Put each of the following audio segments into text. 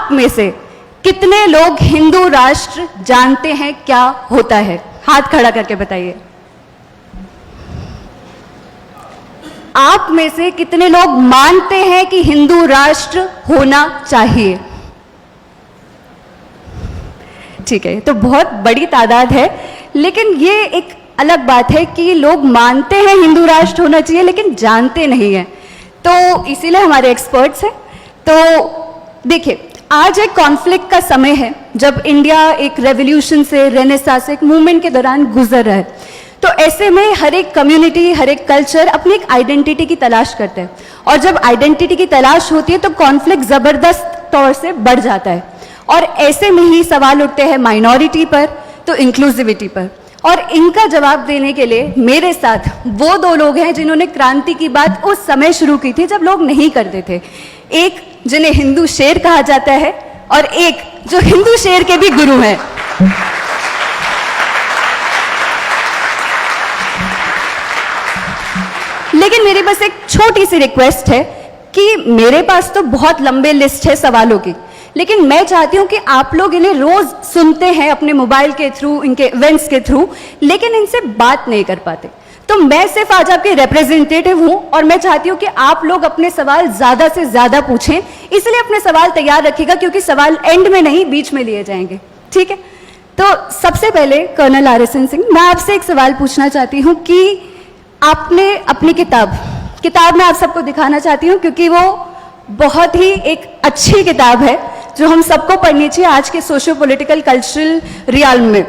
आप में से कितने लोग हिंदू राष्ट्र जानते हैं क्या होता है? हाथ खड़ा करके बताइए। आप में से कितने लोग मानते हैं कि हिंदू राष्ट्र होना चाहिए? ठीक है, तो बहुत बड़ी तादाद है, लेकिन ये एक अलग बात है कि लोग मानते हैं हिंदू राष्ट्र होना चाहिए लेकिन जानते नहीं हैं। तो इसीलिए हमारे एक्सपर्ट्स हैं। तो देखिए, आज एक कॉन्फ्लिक्ट का समय है जब इंडिया एक रेवोल्यूशन से, रेनेसांस, एक मूवमेंट के दौरान गुजर रहा है। तो ऐसे में हर एक कम्युनिटी, हर एक कल्चर अपनी एक आइडेंटिटी की तलाश करते हैं, और जब आइडेंटिटी की तलाश होती है तो कॉन्फ्लिक्ट ज़बरदस्त तौर से बढ़ जाता है। और ऐसे में ही सवाल उठते हैं माइनॉरिटी पर तो इंक्लूसिविटी पर। और इनका जवाब देने के लिए मेरे साथ वो दो लोग हैं जिन्होंने क्रांति की बात उस समय शुरू की थी जब लोग नहीं करते थे। एक जिन्हें हिंदू शेर कहा जाता है, और एक जो हिंदू शेर के भी गुरु हैं। लेकिन मेरी बस एक छोटी सी रिक्वेस्ट है कि मेरे पास तो बहुत लंबे लिस्ट है सवालों की, लेकिन मैं चाहती हूं कि आप लोग इन्हें रोज सुनते हैं अपने मोबाइल के थ्रू, इनके इवेंट्स के थ्रू, लेकिन इनसे बात नहीं कर पाते। तो मैं सिर्फ आज आपके रिप्रेजेंटेटिव हूं, और मैं चाहती हूं कि आप लोग अपने सवाल ज्यादा से ज्यादा पूछें। इसलिए अपने सवाल तैयार रखिएगा, क्योंकि सवाल एंड में नहीं, बीच में लिए जाएंगे। ठीक है? तो सबसे पहले कर्नल RSN सिंह, मैं आपसे एक सवाल पूछना चाहती हूं कि आपने अपनी किताब मैं आप सबको दिखाना चाहती हूं, क्योंकि वो बहुत ही एक अच्छी किताब है जो हम सबको पढ़नी चाहिए आज के सोशियो पॉलिटिकल कल्चरल रियाल्म में।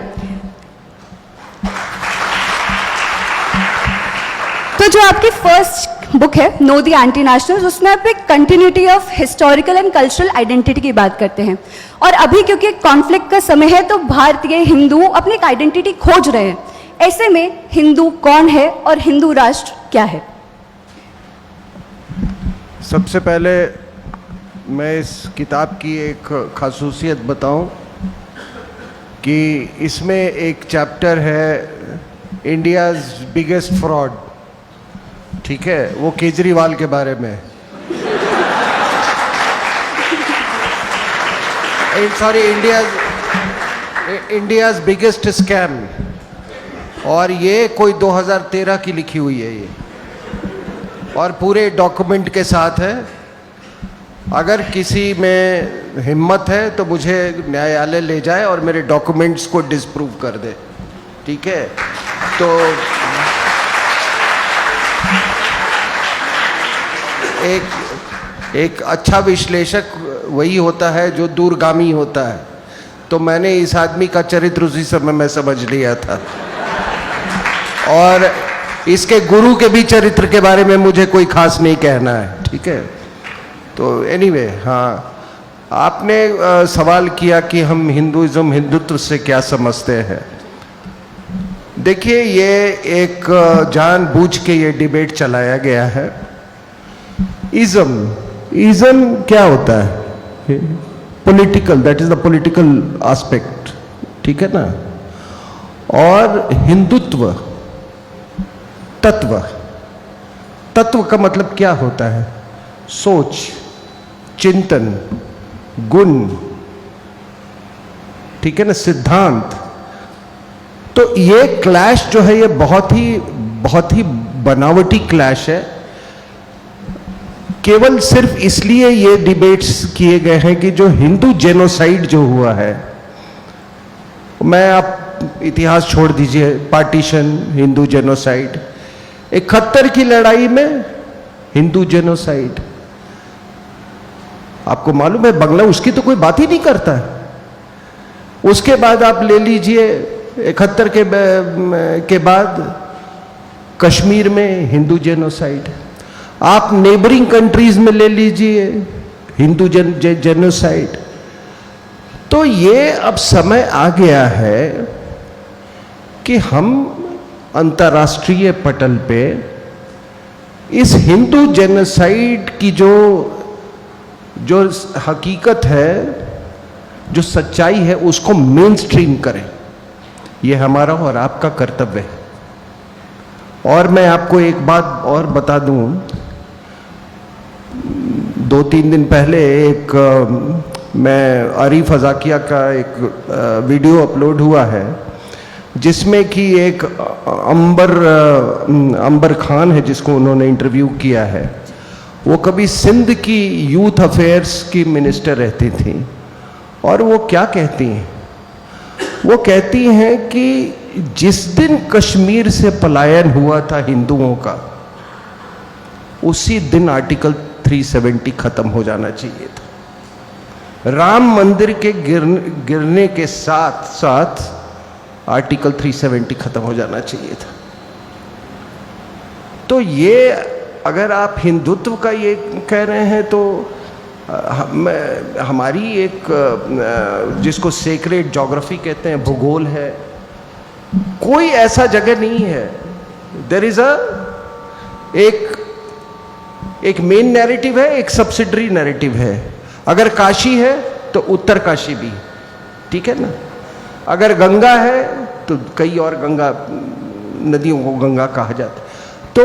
तो जो आपकी फर्स्ट बुक है, नो द एंटी नेशनल्स, उसमें आप एक continuity of historical and cultural identity की बात करते हैं। और अभी क्योंकि कॉन्फ्लिक्ट का समय है तो भारतीय हिंदू अपनी एक आइडेंटिटी खोज रहे हैं। ऐसे में हिंदू कौन है और हिंदू राष्ट्र क्या है? सबसे पहले मैं इस किताब की एक खासूसियत बताऊं कि इसमें एक चैप्टर है इंडियाज़ बिगेस्ट फ्रॉड। ठीक है, वो केजरीवाल के बारे में। Sorry, India's biggest scam. और ये कोई 2013 की लिखी हुई है ये, और पूरे डॉक्यूमेंट के साथ है। अगर किसी में हिम्मत है तो मुझे न्यायालय ले जाए और मेरे डॉक्यूमेंट्स को डिस्प्रूव कर दे। ठीक है? तो एक अच्छा विश्लेषक वही होता है जो दूरगामी होता है। तो मैंने इस आदमी का चरित्र उसी समय में समझ लिया था, और इसके गुरु के भी चरित्र के बारे में मुझे कोई खास नहीं कहना है। ठीक है? तो एनीवे, हाँ, आपने सवाल किया कि हम हिंदुइज्म, हिंदुत्व से क्या समझते हैं। देखिए, ये एक जानबूझ के ये डिबेट चलाया गया है। इज्म क्या होता है? Political, that is the political aspect. ठीक है ना? और हिंदुत्व, तत्व का मतलब क्या होता है? सोच, चिंतन, गुण। ठीक है ना? सिद्धांत। तो ये क्लैश जो है ये बहुत ही बनावटी क्लैश है। केवल सिर्फ इसलिए ये डिबेट्स किए गए हैं कि जो हिंदू जेनोसाइड जो हुआ है, मैं आप इतिहास छोड़ दीजिए, पार्टीशन, हिंदू जेनोसाइड, 71 की लड़ाई में हिंदू जेनोसाइड। आपको मालूम है बंगला उसकी तो कोई बात ही नहीं करता है। उसके बाद आप ले लीजिए 71 के बाद कश्मीर में हिंदू जेनोसाइड। आप नेबरिंग कंट्रीज में ले लीजिए हिंदू जेनोसाइड। तो ये अब समय आ गया है कि हम अंतर्राष्ट्रीय पटल पे इस हिंदू जेनोसाइड की जो हकीकत है, जो सच्चाई है, उसको मेन स्ट्रीम करें। ये हमारा और आपका कर्तव्य है। और मैं आपको एक बात और बता दूं, 2-3 दिन पहले एक मैं आरिफ अजाकिया का एक वीडियो अपलोड हुआ है जिसमें कि एक अंबर खान है जिसको उन्होंने इंटरव्यू किया है। वो कभी सिंध की यूथ अफेयर्स की मिनिस्टर रहती थी और वो क्या कहती हैं, वो कहती हैं कि जिस दिन कश्मीर से पलायन हुआ था हिंदुओं का, उसी दिन आर्टिकल 370 खत्म हो जाना चाहिए था। राम मंदिर के गिरने के साथ साथ आर्टिकल 370 खत्म हो जाना चाहिए था। तो ये अगर आप हिंदुत्व का ये कह रहे हैं तो हमारी एक जिसको सेक्रेड ज्योग्राफी कहते हैं, भूगोल है, कोई ऐसा जगह नहीं है। देयर इज एक मेन नैरेटिव है, एक सब्सिडरी नैरेटिव है। अगर काशी है तो उत्तर काशी भी, ठीक है ना। अगर गंगा है तो कई और गंगा नदियों को गंगा कहा जाता है। तो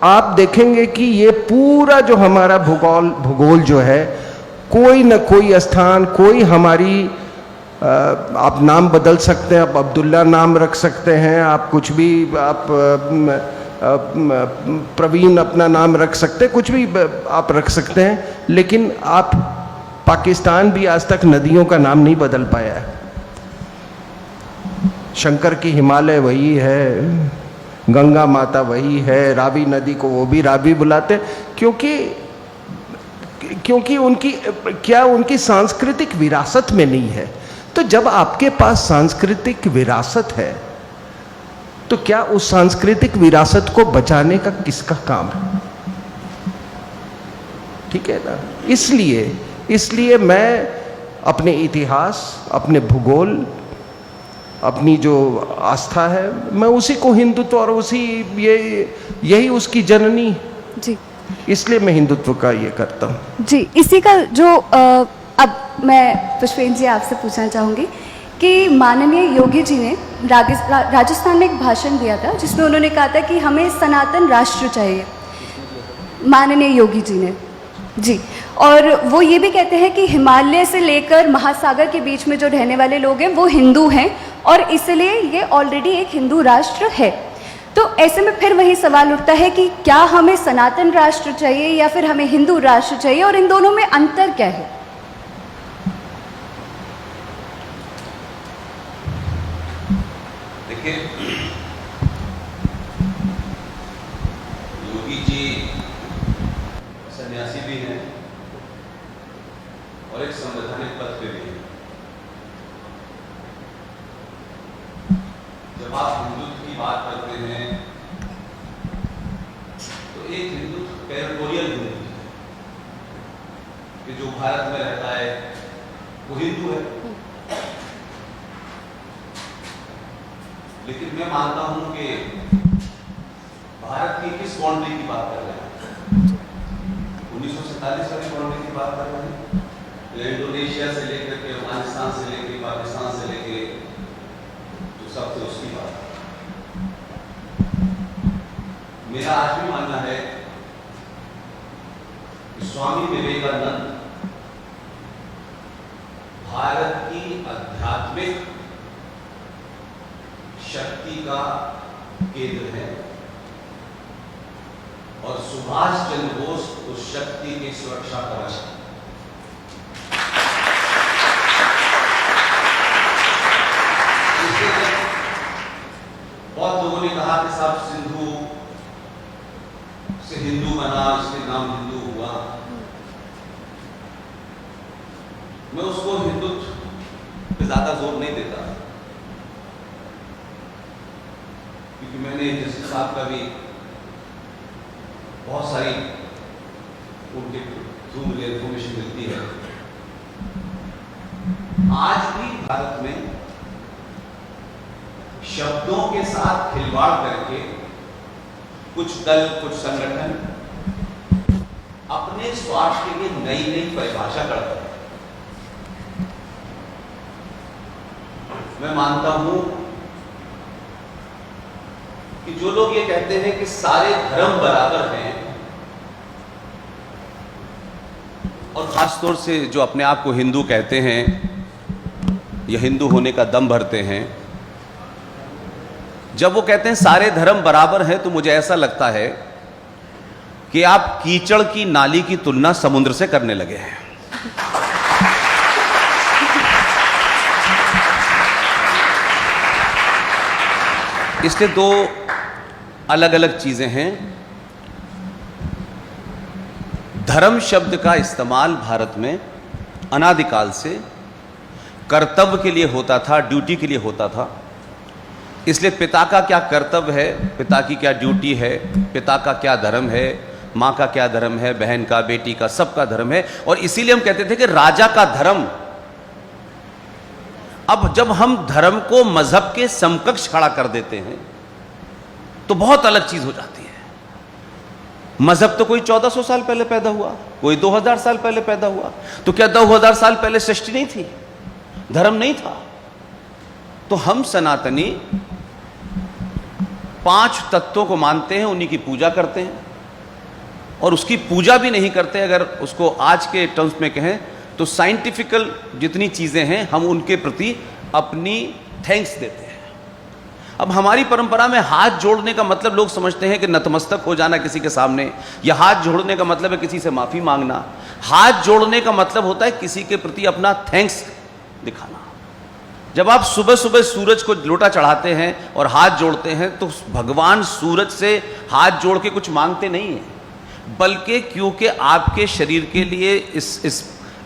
आप देखेंगे कि ये पूरा जो हमारा भूगोल जो है, कोई न कोई स्थान, कोई हमारी आप नाम बदल सकते हैं, आप अब्दुल्ला नाम रख सकते हैं, आप कुछ भी, आप प्रवीण अपना नाम रख सकते हैं, कुछ भी आप रख सकते हैं, लेकिन आप पाकिस्तान भी आज तक नदियों का नाम नहीं बदल पाया है। शंकर की हिमालय वही है, गंगा माता वही है, रावी नदी को वो भी रावी बुलाते, क्योंकि उनकी सांस्कृतिक विरासत में नहीं है। तो जब आपके पास सांस्कृतिक विरासत है तो क्या उस सांस्कृतिक विरासत को बचाने का किसका काम है? ठीक है ना। इसलिए मैं अपने इतिहास, अपने भूगोल, अपनी जो आस्था है, मैं उसी को हिंदुत्व और यही उसकी जननी जी, इसलिए मैं हिंदुत्व का ये करता हूँ जी। इसी का जो अब मैं पुष्पेंद्र जी आपसे पूछना चाहूँगी कि माननीय योगी जी ने राजस्थान में एक भाषण दिया था जिसमें उन्होंने कहा था कि हमें सनातन राष्ट्र चाहिए, माननीय योगी जी ने जी। और वो ये भी कहते हैं कि हिमालय से लेकर महासागर के बीच में जो रहने वाले लोग हैं वो हिंदू हैं और इसलिए ये ऑलरेडी एक हिंदू राष्ट्र है। तो ऐसे में फिर वही सवाल उठता है कि क्या हमें सनातन राष्ट्र चाहिए या फिर हमें हिंदू राष्ट्र चाहिए, और इन दोनों में अंतर क्या है? देखिए, योगी जी सन्यासी भी हैं और एक संवैधानिक पद पे भी हैं। जब आप हिंदुत्व की बात करते हैं तो एक हिंदुत्व टेरिटोरियल हिंदुत्व है कि जो भारत में रहता है वो हिंदू है। लेकिन मैं मानता हूं कि भारत की किस बाउंड्री की बात कर रहे हैं? 1947 वाली बाउंड्री की बात कर रहे हैं, इंडोनेशिया से लेकर के अफगानिस्तान से लेकर पाकिस्तान से लेकर तो सब थे उसकी बात। मेरा आज भी मानना है कि स्वामी विवेकानंद भारत की आध्यात्मिक शक्ति का केंद्र है और सुभाष चंद्र बोस उस शक्ति की सुरक्षा कवच है। बहुत लोगों ने कहा कि साहब सिंधु से हिंदू बना, इसके नाम हिंदू हुआ। मैं उसको हिंदुत्व पे ज्यादा जोर नहीं देता, क्योंकि मैंने जस्टिस साहब का भी बहुत सारी उनके थ्रू मुझे इंफॉर्मेशन मिलती है। आज भी भारत में शब्दों के साथ खिलवाड़ करके कुछ दल, कुछ संगठन अपने स्वार्थ के लिए नई नई परिभाषा करते हैं। मैं मानता हूं कि जो लोग ये कहते हैं कि सारे धर्म बराबर हैं और खासतौर से जो अपने आप को हिंदू कहते हैं या हिंदू होने का दम भरते हैं, जब वो कहते हैं सारे धर्म बराबर हैं, तो मुझे ऐसा लगता है कि आप कीचड़ की नाली की तुलना समुद्र से करने लगे हैं। इसलिए दो अलग अलग चीजें हैं। धर्म शब्द का इस्तेमाल भारत में अनादिकाल से कर्तव्य के लिए होता था, ड्यूटी के लिए होता था। इसलिए पिता का क्या कर्तव्य है, पिता की क्या ड्यूटी है, पिता का क्या धर्म है, माँ का क्या धर्म है, बहन का, बेटी का, सबका धर्म है। और इसीलिए हम कहते थे कि राजा का धर्म। अब जब हम धर्म को मजहब के समकक्ष खड़ा कर देते हैं तो बहुत अलग चीज हो जाती है। मजहब तो कोई 1400 साल पहले पैदा हुआ, कोई 2000 साल पहले पैदा हुआ, तो क्या 2000 साल पहले सृष्टि नहीं थी, धर्म नहीं था? तो हम सनातनी 5 तत्वों को मानते हैं, उन्हीं की पूजा करते हैं, और उसकी पूजा भी नहीं करते। अगर उसको आज के टर्म्स में कहें तो साइंटिफिकल जितनी चीजें हैं हम उनके प्रति अपनी थैंक्स देते हैं। अब हमारी परंपरा में हाथ जोड़ने का मतलब लोग समझते हैं कि नतमस्तक हो जाना किसी के सामने, या हाथ जोड़ने का मतलब है किसी से माफी मांगना। हाथ जोड़ने का मतलब होता है किसी के प्रति अपना थैंक्स दिखाना। जब आप सुबह सुबह सूरज को लोटा चढ़ाते हैं और हाथ जोड़ते हैं तो भगवान सूरज से हाथ जोड़ के कुछ मांगते नहीं हैं, बल्कि क्योंकि आपके शरीर के लिए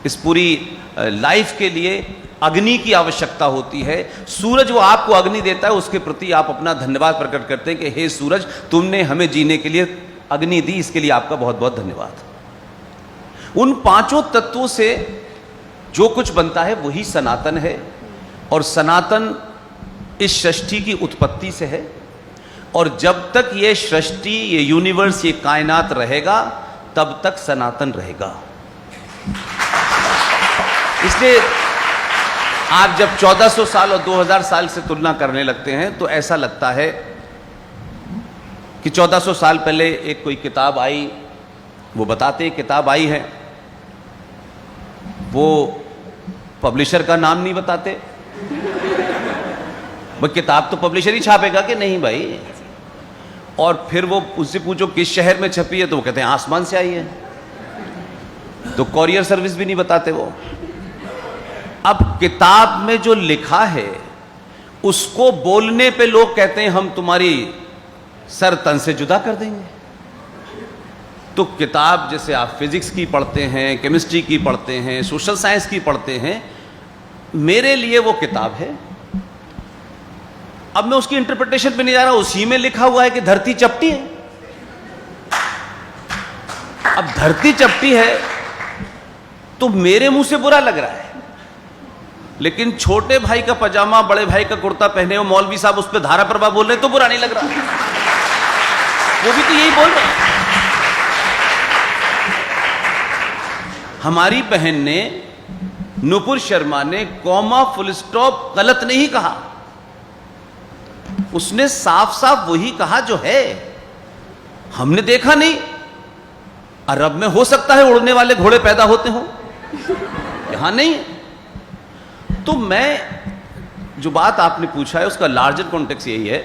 इस पूरी लाइफ के लिए अग्नि की आवश्यकता होती है। सूरज वो आपको अग्नि देता है, उसके प्रति आप अपना धन्यवाद प्रकट करते हैं कि हे सूरज, तुमने हमें जीने के लिए अग्नि दी, इसके लिए आपका बहुत बहुत धन्यवाद। उन 5 तत्वों से जो कुछ बनता है वही सनातन है, और सनातन इस सृष्टि की उत्पत्ति से है। और जब तक ये सृष्टि, ये यूनिवर्स, ये कायनात रहेगा, तब तक सनातन रहेगा। इसलिए आप जब 1400 साल और 2000 साल से तुलना करने लगते हैं तो ऐसा लगता है कि 1400 साल पहले एक कोई किताब आई, वो बताते किताब आई है, वो पब्लिशर का नाम नहीं बताते। वो किताब तो पब्लिशर ही छापेगा कि नहीं भाई। और फिर वो उससे पूछो किस शहर में छपी है, तो वो कहते हैं आसमान से आई है। तो कॉरियर सर्विस भी नहीं बताते वो। अब किताब में जो लिखा है उसको बोलने पे लोग कहते हैं हम तुम्हारी सर तन से जुदा कर देंगे। तो किताब जैसे आप फिजिक्स की पढ़ते हैं, केमिस्ट्री की पढ़ते हैं, सोशल साइंस की पढ़ते हैं, मेरे लिए वो किताब है। अब मैं उसकी इंटरप्रिटेशन पे नहीं जा रहा, उसी में लिखा हुआ है कि धरती चपटी है। अब धरती चपटी है तो मेरे मुंह से बुरा लग रहा है, लेकिन छोटे भाई का पजामा, बड़े भाई का कुर्ता पहने हो मौलवी साहब उस पर धारा प्रभा बोल रहे तो बुरा नहीं लग रहा। वो भी तो यही बोल रहे हैं। हमारी बहन ने, नुपुर शर्मा ने, कॉमा फुल स्टॉप गलत नहीं कहा। उसने साफ साफ वही कहा जो है। हमने देखा नहीं, अरब में हो सकता है उड़ने वाले घोड़े पैदा होते हो, यहां नहीं। तो मैं जो बात आपने पूछा है उसका लार्जर कॉन्टेक्स्ट यही है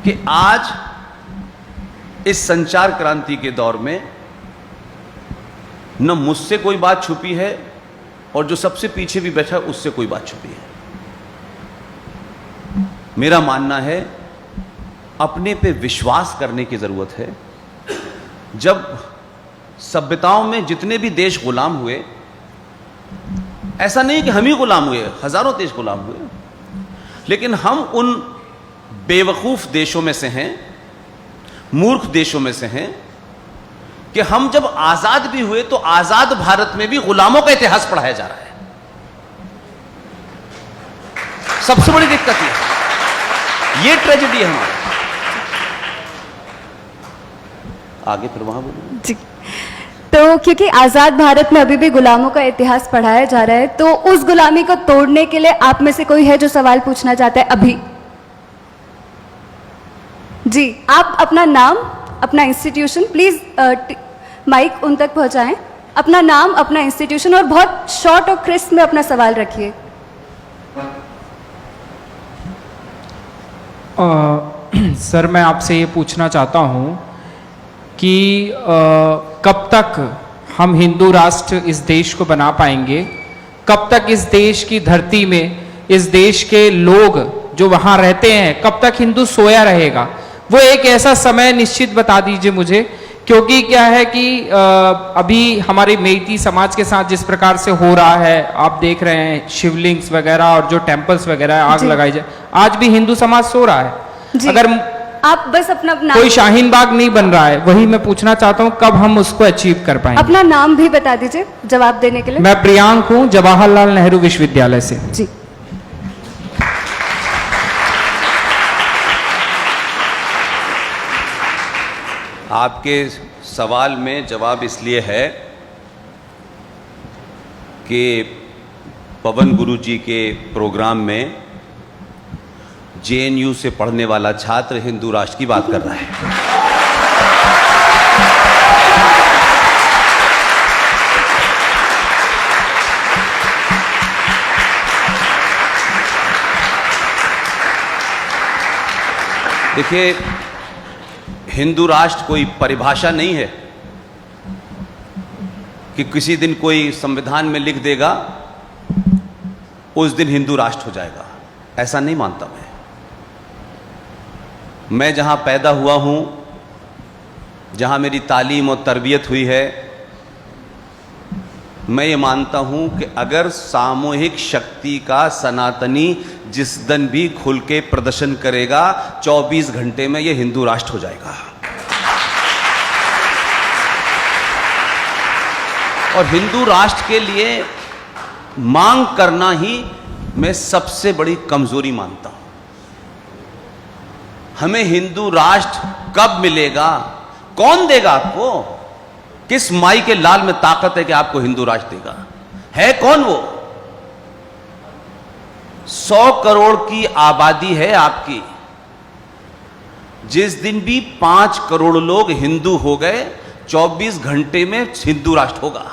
कि आज इस संचार क्रांति के दौर में न मुझसे कोई बात छुपी है और जो सबसे पीछे भी बैठा है उससे कोई बात छुपी है। मेरा मानना है अपने पे विश्वास करने की जरूरत है। जब सभ्यताओं में जितने भी देश गुलाम हुए, ऐसा नहीं कि हम ही गुलाम हुए, हजारों देश गुलाम हुए, लेकिन हम उन बेवकूफ देशों में से हैं, मूर्ख देशों में से हैं कि हम जब आजाद भी हुए तो आजाद भारत में भी गुलामों का इतिहास पढ़ाया जा रहा है। सबसे बड़ी दिक्कत ये ट्रेजेडी है हमारी। आगे फिर वहां बोलो जी। तो क्योंकि आज़ाद भारत में अभी भी गुलामों का इतिहास पढ़ाया जा रहा है, तो उस गुलामी को तोड़ने के लिए आप में से कोई है जो सवाल पूछना चाहता है अभी? जी, आप अपना नाम, अपना इंस्टीट्यूशन प्लीज माइक उन तक पहुंचाएं। अपना नाम, अपना इंस्टीट्यूशन और बहुत शॉर्ट और क्रिस्प में अपना सवाल रखिए। सर, मैं आपसे ये पूछना चाहता हूँ कि कब तक हम हिंदू राष्ट्र इस देश को बना पाएंगे, कब तक इस देश की धरती में इस देश के लोग जो वहाँ रहते हैं, कब तक हिंदू सोया रहेगा? वो एक ऐसा समय निश्चित बता दीजिए मुझे, क्योंकि क्या है कि अभी हमारे मेइती समाज के साथ जिस प्रकार से हो रहा है, आप देख रहे हैं शिवलिंग्स वगैरह और जो टेम्पल्स वगैरह आग लगाई जाए, आज भी हिंदू समाज सो रहा है। अगर आप बस अपना नाम, कोई शाहीन बाग नहीं बन रहा है, वही मैं पूछना चाहता हूँ कब हम उसको अचीव कर पाएंगे। अपना नाम भी बता दीजिए जवाब देने के लिए। मैं प्रियांक हूँ, जवाहरलाल नेहरू विश्वविद्यालय से। जी, आपके सवाल में जवाब इसलिए है कि पवन गुरु जी के प्रोग्राम में जेएनयू से पढ़ने वाला छात्र हिंदू राष्ट्र की बात कर रहा है। देखिए, हिंदू राष्ट्र कोई परिभाषा नहीं है कि किसी दिन कोई संविधान में लिख देगा उस दिन हिंदू राष्ट्र हो जाएगा। ऐसा नहीं मानता मैं जहां पैदा हुआ हूं, जहां मेरी तालीम और तरबियत हुई है, मैं ये मानता हूं कि अगर सामूहिक शक्ति का सनातनी जिस दिन भी खुल के प्रदर्शन करेगा, 24 घंटे में ये हिंदू राष्ट्र हो जाएगा। और हिंदू राष्ट्र के लिए मांग करना ही मैं सबसे बड़ी कमजोरी मानता हूं। हमें हिंदू राष्ट्र कब मिलेगा, कौन देगा आपको? किस माई के लाल में ताकत है कि आपको हिंदू राष्ट्र देगा? है कौन वो? 100 करोड़ की आबादी है आपकी। जिस दिन भी 5 करोड़ लोग हिंदू हो गए, 24 घंटे में हिंदू राष्ट्र होगा।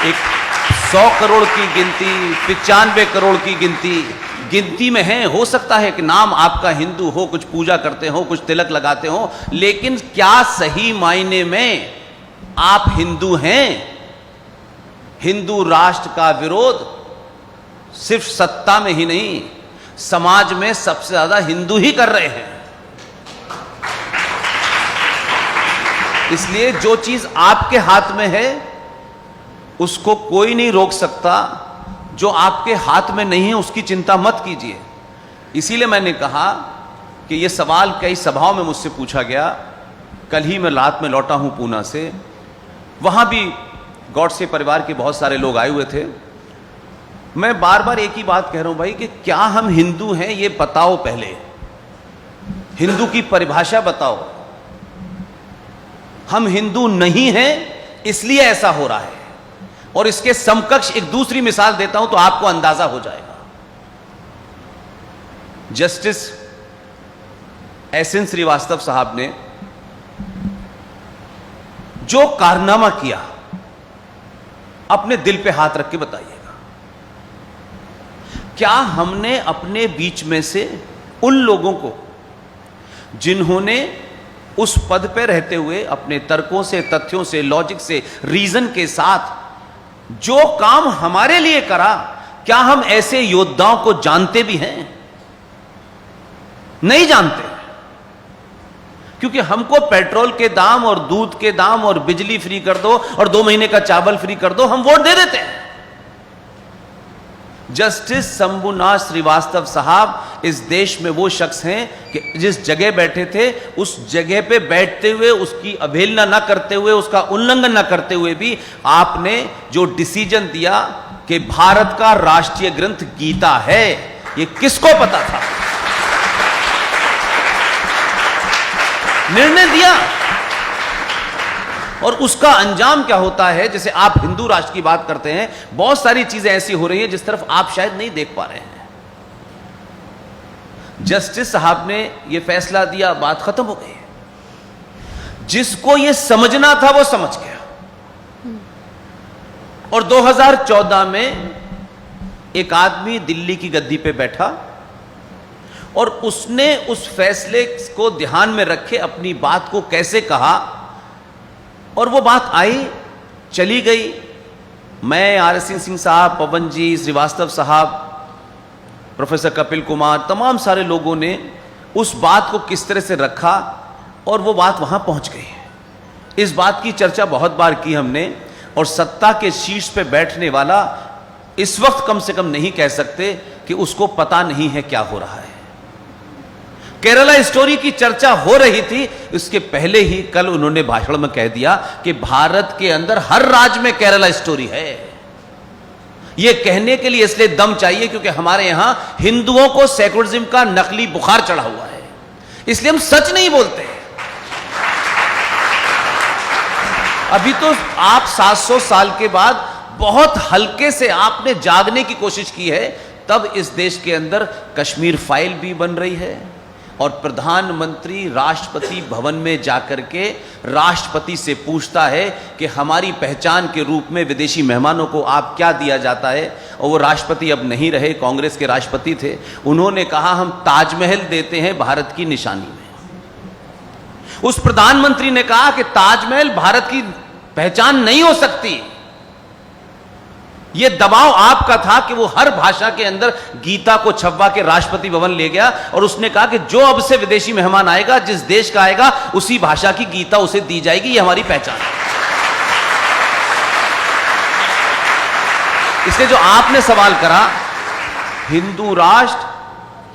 एक 100 करोड़ की गिनती, 95 करोड़ की गिनती में है। हो सकता है कि नाम आपका हिंदू हो, कुछ पूजा करते हो, कुछ तिलक लगाते हो, लेकिन क्या सही मायने में आप हिंदू हैं? हिंदू राष्ट्र का विरोध सिर्फ सत्ता में ही नहीं, समाज में सबसे ज्यादा हिंदू ही कर रहे हैं। इसलिए जो चीज आपके हाथ में है उसको कोई नहीं रोक सकता, जो आपके हाथ में नहीं है उसकी चिंता मत कीजिए। इसीलिए मैंने कहा कि यह सवाल कई सभाओं में मुझसे पूछा गया। कल ही मैं रात में लौटा हूं पूना से, वहां भी गॉडसे परिवार के बहुत सारे लोग आए हुए थे। मैं बार बार एक ही बात कह रहा हूं भाई कि क्या हम हिंदू हैं ये बताओ, पहले हिंदू की परिभाषा बताओ। हम हिंदू नहीं हैं इसलिए ऐसा हो रहा है। और इसके समकक्ष एक दूसरी मिसाल देता हूं तो आपको अंदाजा हो जाएगा। जस्टिस एसएन श्रीवास्तव साहब ने जो कारनामा किया, अपने दिल पे हाथ रख के बताइएगा, क्या हमने अपने बीच में से उन लोगों को जिन्होंने उस पद पे रहते हुए अपने तर्कों से, तथ्यों से, लॉजिक से, रीजन के साथ जो काम हमारे लिए करा, क्या हम ऐसे योद्धाओं को जानते भी हैं? नहीं जानते, क्योंकि हमको पेट्रोल के दाम और दूध के दाम और बिजली फ्री कर दो और 2 महीने का चावल फ्री कर दो, हम वोट दे देते हैं। जस्टिस शंभुनाथ श्रीवास्तव साहब इस देश में वो शख्स हैं कि जिस जगह बैठे थे उस जगह पे बैठते हुए, उसकी अवहेलना न करते हुए, उसका उल्लंघन न करते हुए भी आपने जो डिसीजन दिया कि भारत का राष्ट्रीय ग्रंथ गीता है, ये किसको पता था? निर्णय दिया। और उसका अंजाम क्या होता है? जैसे आप हिंदू राष्ट्र की बात करते हैं, बहुत सारी चीजें ऐसी हो रही हैं जिस तरफ आप शायद नहीं देख पा रहे हैं। जस्टिस साहब ने यह फैसला दिया, बात खत्म हो गई। जिसको यह समझना था वो समझ गया। और 2014 में एक आदमी दिल्ली की गद्दी पे बैठा और उसने उस फैसले को ध्यान में रखे अपनी बात को कैसे कहा, और वो बात आई, चली गई। मैं आर.एस. सिंह साहब, पवन जी, श्रीवास्तव साहब, प्रोफेसर कपिल कुमार, तमाम सारे लोगों ने उस बात को किस तरह से रखा और वो बात वहां पहुंच गई। इस बात की चर्चा बहुत बार की हमने, और सत्ता के शीर्ष पे बैठने वाला इस वक्त कम से कम नहीं कह सकते कि उसको पता नहीं है क्या हो रहा है। केरला स्टोरी की चर्चा हो रही थी, उसके पहले ही कल उन्होंने भाषण में कह दिया कि भारत के अंदर हर राज्य में केरला स्टोरी है। यह कहने के लिए इसलिए दम चाहिए क्योंकि हमारे यहां हिंदुओं को सेकुलरिज्म का नकली बुखार चढ़ा हुआ है, इसलिए हम सच नहीं बोलते। अभी तो आप 700 साल के बाद बहुत हल्के से आपने जागने की कोशिश की है, तब इस देश के अंदर कश्मीर फाइल भी बन रही है और प्रधानमंत्री राष्ट्रपति भवन में जाकर के राष्ट्रपति से पूछता है कि हमारी पहचान के रूप में विदेशी मेहमानों को आप क्या दिया जाता है। और वो राष्ट्रपति अब नहीं रहे, कांग्रेस के राष्ट्रपति थे, उन्होंने कहा हम ताजमहल देते हैं भारत की निशानी में। उस प्रधानमंत्री ने कहा कि ताजमहल भारत की पहचान नहीं हो सकती। यह दबाव आपका था कि वो हर भाषा के अंदर गीता को छपवा के राष्ट्रपति भवन ले गया और उसने कहा कि जो अब से विदेशी मेहमान आएगा, जिस देश का आएगा, उसी भाषा की गीता उसे दी जाएगी, ये हमारी पहचान है। इसलिए जो आपने सवाल करा, हिंदू राष्ट्र,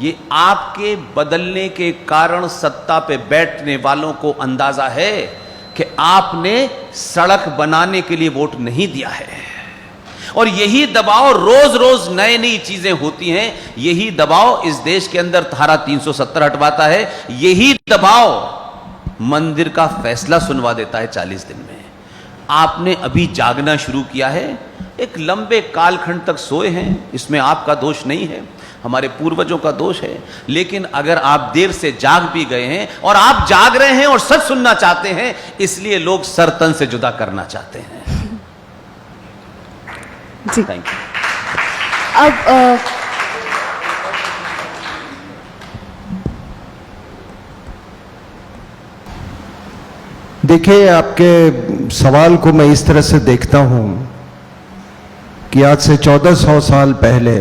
ये आपके बदलने के कारण सत्ता पे बैठने वालों को अंदाजा है कि आपने सड़क बनाने के लिए वोट नहीं दिया है। और यही दबाव, रोज रोज नई नई चीजें होती हैं, यही दबाव इस देश के अंदर धारा 370 हटवाता है, यही दबाव मंदिर का फैसला सुनवा देता है 40 दिन में। आपने अभी जागना शुरू किया है, एक लंबे कालखंड तक सोए हैं, इसमें आपका दोष नहीं है, हमारे पूर्वजों का दोष है। लेकिन अगर आप देर से जाग भी गए हैं और आप जाग रहे हैं और सच सुनना चाहते हैं, इसलिए लोग सर तन से जुदा करना चाहते हैं। जी, थैंक यू। अब देखिए, आपके सवाल को मैं इस तरह से देखता हूं कि आज से 1400 साल पहले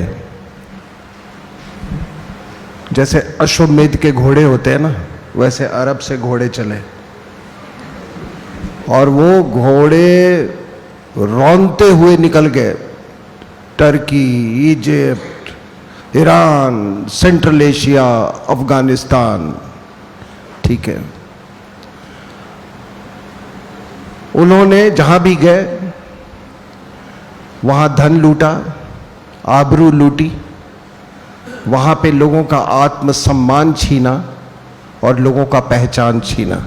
जैसे अश्वमेध के घोड़े होते हैं ना, वैसे अरब से घोड़े चले और वो घोड़े रौंदते हुए निकल गए Turkey, Egypt, Iran, central Asia, Afghanistan. ठीक है, उन्होंने जहां भी गए वहां धन लूटा, आबरू लूटी, वहां पे लोगों का आत्मसम्मान छीना और लोगों का पहचान छीना।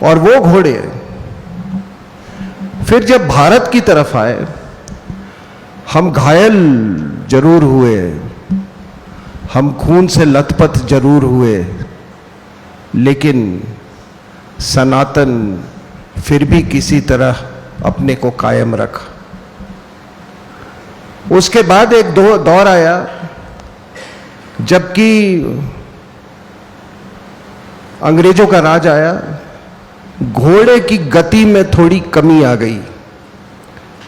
और वो घोड़े फिर जब भारत की तरफ आए, हम घायल जरूर हुए, हम खून से लथपथ जरूर हुए, लेकिन सनातन फिर भी किसी तरह अपने को कायम रखा। उसके बाद एक दौर आया जबकि अंग्रेजों का राज आया, घोड़े की गति में थोड़ी कमी आ गई,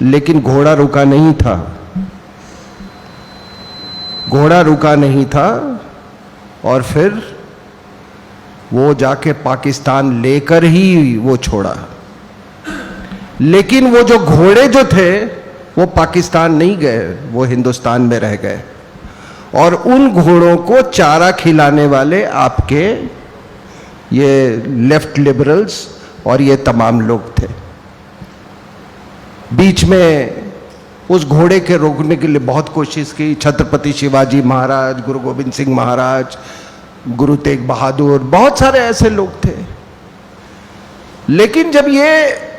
लेकिन घोड़ा रुका नहीं था। घोड़ा रुका नहीं था और फिर वो जाके पाकिस्तान लेकर ही वो छोड़ा। लेकिन वो जो घोड़े जो थे वो पाकिस्तान नहीं गए, वो हिंदुस्तान में रह गए। और उन घोड़ों को चारा खिलाने वाले आपके ये लेफ्ट लिबरल्स और ये तमाम लोग थे। बीच में उस घोड़े के रोकने के लिए बहुत कोशिश की, छत्रपति शिवाजी महाराज, गुरु गोविंद सिंह महाराज, गुरु तेग बहादुर, बहुत सारे ऐसे लोग थे। लेकिन जब ये,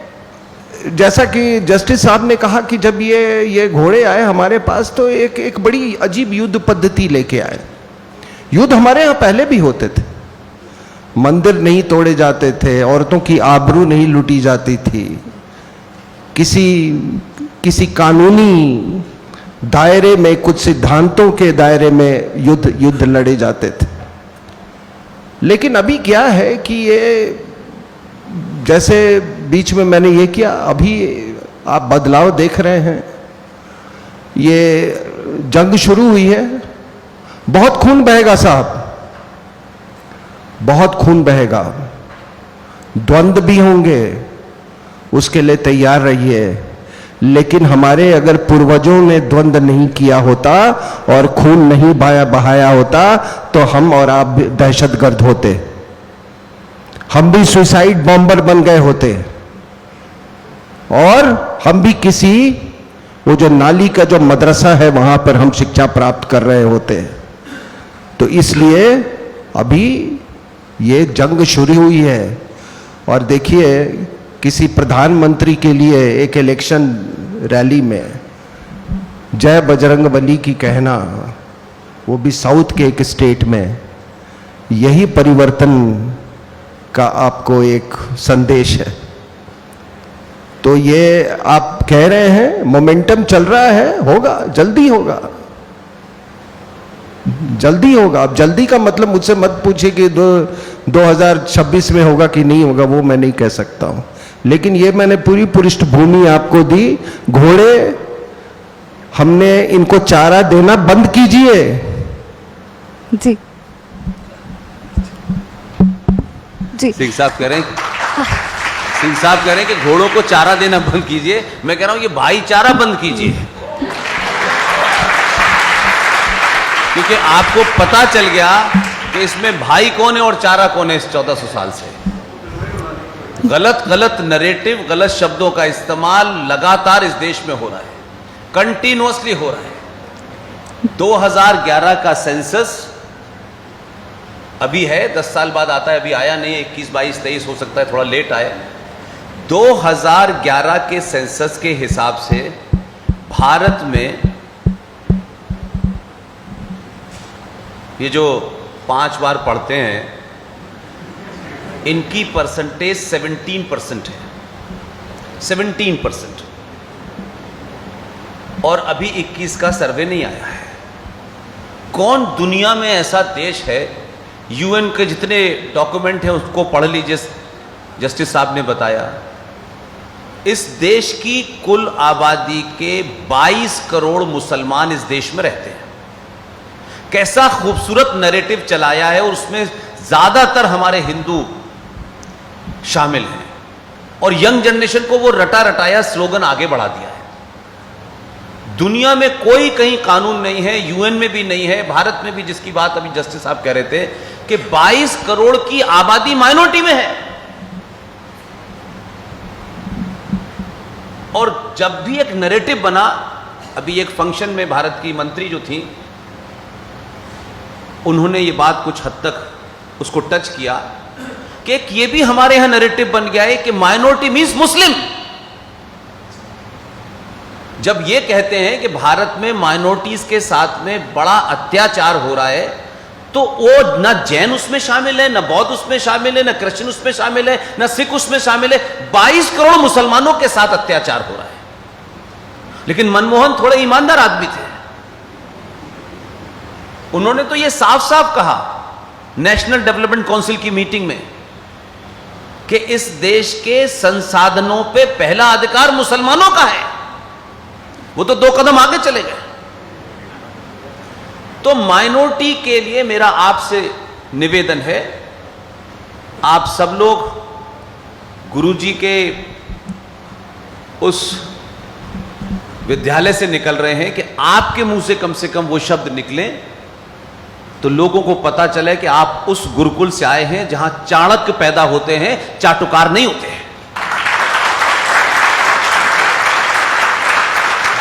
जैसा कि जस्टिस साहब ने कहा कि जब ये घोड़े आए हमारे पास, तो एक बड़ी अजीब युद्ध पद्धति लेके आए। युद्ध हमारे यहाँ पहले भी होते थे, मंदिर नहीं तोड़े जाते थे, औरतों की आबरू नहीं लूटी जाती थी, किसी कानूनी दायरे में, कुछ सिद्धांतों के दायरे में युद्ध लड़े जाते थे। लेकिन अभी क्या है कि ये, जैसे बीच में मैंने ये किया, अभी आप बदलाव देख रहे हैं। ये जंग शुरू हुई है, बहुत खून बहेगा साहब, बहुत खून बहेगा, द्वंद्व भी होंगे, उसके लिए तैयार रहिए। लेकिन हमारे अगर पूर्वजों ने द्वंद्व नहीं किया होता और खून नहीं बहाया होता तो हम और आप भी दहशतगर्द होते, हम भी सुसाइड बॉम्बर बन गए होते, और हम भी किसी, वो जो नाली का जो मदरसा है वहां पर हम शिक्षा प्राप्त कर रहे होते। तो इसलिए अभी ये जंग शुरू हुई है। और देखिए, किसी प्रधानमंत्री के लिए एक इलेक्शन रैली में जय बजरंगबली की कहना, वो भी साउथ के एक स्टेट में, यही परिवर्तन का आपको एक संदेश है। तो ये आप कह रहे हैं मोमेंटम चल रहा है, होगा, जल्दी होगा, जल्दी होगा। अब जल्दी का मतलब मुझसे मत पूछिए कि 2026 में होगा कि नहीं होगा, वो मैं नहीं कह सकता हूं। लेकिन ये मैंने पूरी पृष्ठभूमि आपको दी। घोड़े, हमने इनको चारा देना बंद कीजिए। जी जी सिंह साहब कह रहे हैं कि घोड़ों को चारा देना बंद कीजिए। मैं कह रहा हूं ये भाईचारा बंद कीजिए, क्योंकि आपको पता चल गया कि इसमें भाई कौन है और चारा कौन है। इस 1400 साल से गलत नरेटिव, गलत शब्दों का इस्तेमाल लगातार इस देश में हो रहा है, कंटिन्यूअसली हो रहा है। 2011 का सेंसस अभी है, 10 साल बाद आता है, अभी आया नहीं है, 21, 22, 23 हो सकता है, थोड़ा लेट आए। 2011 के सेंसस के हिसाब से भारत में ये जो 5 बार पढ़ते हैं, इनकी परसेंटेज 17% है, 17%। और अभी 21 का सर्वे नहीं आया है। कौन दुनिया में ऐसा देश है, यूएन के जितने डॉक्यूमेंट हैं उसको पढ़ लीजिए, जस्टिस साहब ने बताया, इस देश की कुल आबादी के 22 करोड़ मुसलमान इस देश में रहते हैं। कैसा खूबसूरत नैरेटिव चलाया है, और उसमें ज्यादातर हमारे हिंदू शामिल हैं, और यंग जनरेशन को वो रटा रटाया स्लोगन आगे बढ़ा दिया है। दुनिया में कोई कहीं कानून नहीं है, यूएन में भी नहीं है, भारत में भी, जिसकी बात अभी जस्टिस साहब कह रहे थे कि 22 करोड़ की आबादी माइनॉरिटी में है। और जब भी एक नैरेटिव बना, अभी एक फंक्शन में भारत की मंत्री जो थी, उन्होंने ये बात कुछ हद तक उसको टच किया कि ये भी हमारे यहां नैरेटिव बन गया है कि माइनॉरिटी मींस मुस्लिम। जब ये कहते हैं कि भारत में माइनॉरिटीज के साथ में बड़ा अत्याचार हो रहा है, तो वो ना जैन उसमें शामिल है, ना बौद्ध उसमें शामिल है, ना क्रिश्चियन उसमें शामिल है, ना सिख उसमें शामिल है। 22 करोड़ मुसलमानों के साथ अत्याचार हो रहा है। लेकिन मनमोहन थोड़े ईमानदार आदमी थे, उन्होंने तो ये साफ साफ कहा नेशनल डेवलपमेंट काउंसिल की मीटिंग में कि इस देश के संसाधनों पे पहला अधिकार मुसलमानों का है। वो तो 2 कदम आगे चले गए। तो माइनॉरिटी के लिए मेरा आपसे निवेदन है, आप सब लोग गुरुजी के उस विद्यालय से निकल रहे हैं कि आपके मुंह से कम वो शब्द निकलें तो लोगों को पता चले कि आप उस गुरुकुल से आए हैं जहां चाणक्य पैदा होते हैं, चाटुकार नहीं होते हैं।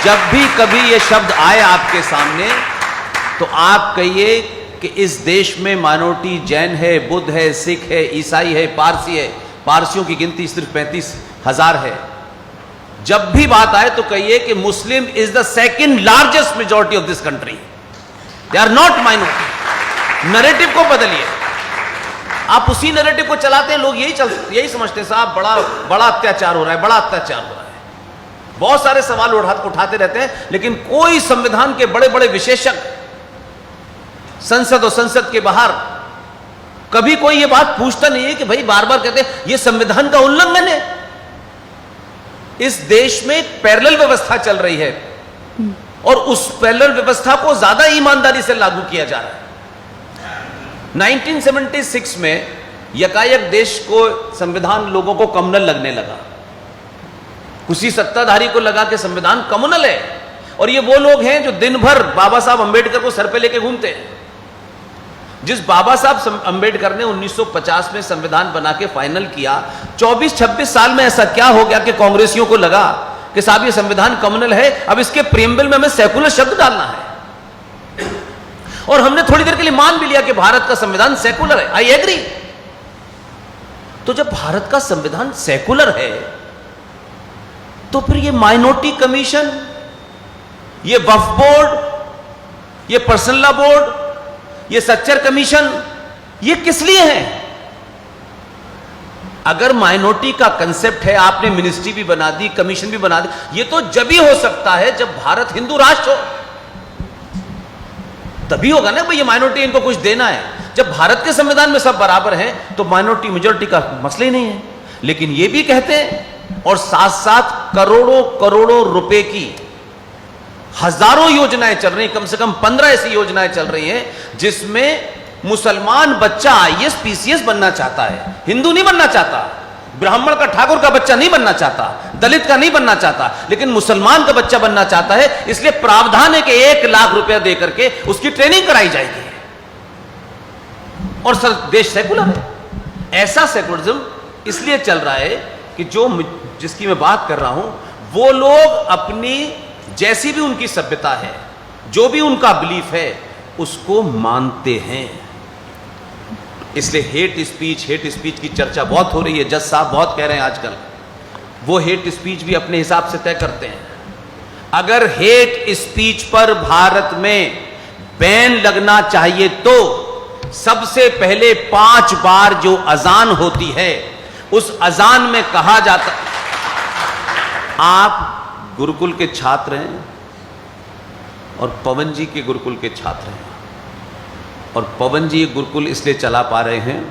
जब भी कभी ये शब्द आए आपके सामने, तो आप कहिए कि इस देश में माइनॉरिटी जैन है, बुद्ध है, सिख है, ईसाई है, पारसी है। पारसियों की गिनती सिर्फ 35,000 है। जब भी बात आए तो कहिए कि Muslim is the second largest majority of this country, they are not minority. Narrative को बदलिए। आप उसी नैरेटिव को चलाते हैं, लोग यही समझते हैं साहब बड़ा अत्याचार हो रहा है, बड़ा अत्याचार हो रहा है। बहुत सारे सवाल उठाते रहते हैं, लेकिन कोई संविधान के बड़े बड़े विशेषज्ञ संसद और संसद के बाहर कभी कोई यह बात पूछता नहीं है कि भाई बार बार कहते हैं यह संविधान का उल्लंघन है। इस देश में एक पैरेलल व्यवस्था चल रही है और उस पैरेलल व्यवस्था को ज्यादा ईमानदारी से लागू किया जा रहा है। 1976 में यकायक देश को संविधान लोगों को कम्युनल लगने लगा। उसी सत्ताधारी को लगा कि संविधान कम्युनल है, और ये वो लोग हैं जो दिन भर बाबा साहब अंबेडकर को सर पे लेके घूमते हैं। जिस बाबा साहब अंबेडकर ने 1950 में संविधान बना के फाइनल किया, 24-26 साल में ऐसा क्या हो गया कि कांग्रेसियों को लगा कि साहब ये संविधान कम्युनल है, अब इसके प्रीएम्बल में हमें सेकुलर शब्द डालना है। और हमने थोड़ी देर के लिए मान भी लिया कि भारत का संविधान सेकुलर है। I agree. तो जब भारत का संविधान सेकुलर है तो फिर ये माइनॉरिटी कमीशन, ये वक्फ बोर्ड, ये पर्सनल लॉ बोर्ड, ये सच्चर कमीशन, ये किस लिए है? अगर माइनॉरिटी का कंसेप्ट है, आपने मिनिस्ट्री भी बना दी, कमीशन भी बना दी, ये तो जब ही हो सकता है जब भारत हिंदू राष्ट्र हो, तभी होगा ना भाई ये माइनॉरिटी इनको कुछ देना है। जब भारत के संविधान में सब बराबर हैं तो माइनॉरिटी मेजॉरिटी का मसला ही नहीं है। लेकिन ये भी कहते हैं, और साथ साथ करोड़ों करोड़ों रुपए की हजारों योजनाएं चल रही, कम से कम 15 ऐसी योजनाएं चल रही हैं जिसमें मुसलमान बच्चा आईएएस पीसीएस बनना चाहता है, हिंदू नहीं बनना चाहता, ब्राह्मण का ठाकुर का बच्चा नहीं बनना चाहता, दलित का नहीं बनना चाहता, लेकिन मुसलमान का बच्चा बनना चाहता है। इसलिए प्रावधान है कि 1 लाख रुपया देकर के उसकी ट्रेनिंग कराई जाएगी। और सर देश सेकुलर है। ऐसा सेकुलरिज्म इसलिए चल रहा है कि जिसकी मैं बात कर रहा हूं, वो लोग अपनी जैसी भी उनकी सभ्यता है, जो भी उनका बिलीफ है, उसको मानते हैं। इसलिए हेट स्पीच की चर्चा बहुत हो रही है। जज साहब बहुत कह रहे हैं आजकल, वो हेट स्पीच भी अपने हिसाब से तय करते हैं। अगर हेट स्पीच पर भारत में बैन लगना चाहिए तो सबसे पहले 5 बार जो अजान होती है, उस अजान में कहा जाता, आप गुरुकुल के छात्र हैं और पवन जी के गुरुकुल के छात्र हैं, और पवन जी गुरुकुल इसलिए चला पा रहे हैं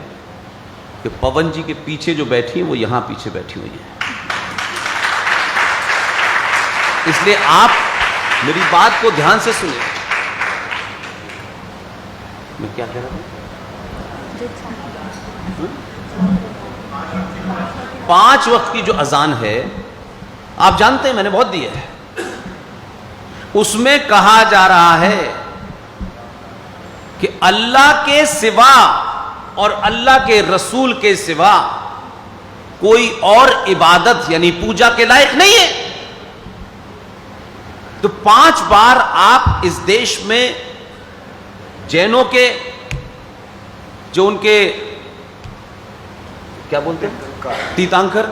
कि पवन जी के पीछे जो बैठी हैं वो यहां पीछे बैठी हुई हैं। इसलिए आप मेरी बात को ध्यान से सुनिए। मैं क्या कह रहा हूं? 5 वक्त की जो अजान है, आप जानते हैं मैंने बहुत दी है, उसमें कहा जा रहा है कि अल्लाह के सिवा और अल्लाह के रसूल के सिवा कोई और इबादत यानी पूजा के लायक नहीं है। तो 5 बार आप इस देश में जैनों के, जो उनके क्या बोलते हैं, तीर्थंकर,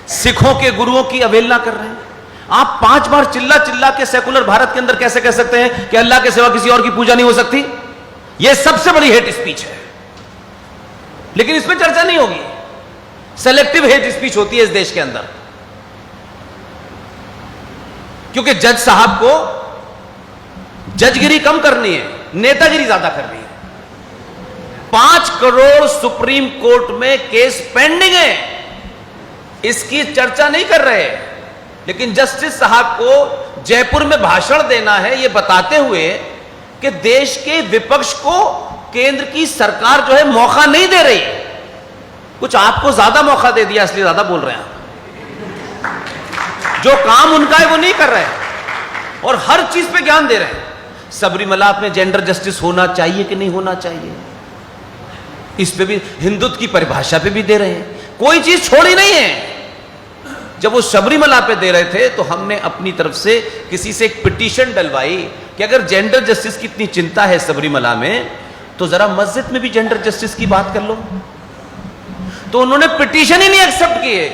सिखों के गुरुओं की अवहेलना कर रहे हैं। आप 5 बार चिल्ला चिल्ला के सेकुलर भारत के अंदर कैसे कह सकते हैं कि अल्लाह के सिवा किसी और की पूजा नहीं हो सकती? यह सबसे बड़ी हेट स्पीच है। लेकिन इसमें चर्चा नहीं होगी। सेलेक्टिव हेट स्पीच होती है इस देश के अंदर, क्योंकि जज साहब को जजगिरी कम करनी है, नेतागिरी ज्यादा करनी है। 5 करोड़ सुप्रीम कोर्ट में केस पेंडिंग है, इसकी चर्चा नहीं कर रहे। लेकिन जस्टिस साहब को जयपुर में भाषण देना है ये बताते हुए कि देश के विपक्ष को केंद्र की सरकार जो है मौका नहीं दे रही, कुछ आपको ज्यादा मौका दे दिया इसलिए ज्यादा बोल रहे हैं। जो काम उनका है वो नहीं कर रहे हैं और हर चीज पे ज्ञान दे रहे हैं। सबरीमला में जेंडर जस्टिस होना चाहिए कि नहीं होना चाहिए, इस पे भी हिंदुत्व की परिभाषा पे भी दे रहे हैं। कोई चीज छोड़ी नहीं है। जब वो सबरीमला पे दे रहे थे तो हमने अपनी तरफ से किसी से एक पिटीशन डलवाई कि अगर जेंडर जस्टिस की इतनी चिंता है सबरीमला में, तो जरा मस्जिद में भी जेंडर जस्टिस की बात कर लो। तो उन्होंने पिटीशन ही नहीं एक्सेप्ट किए।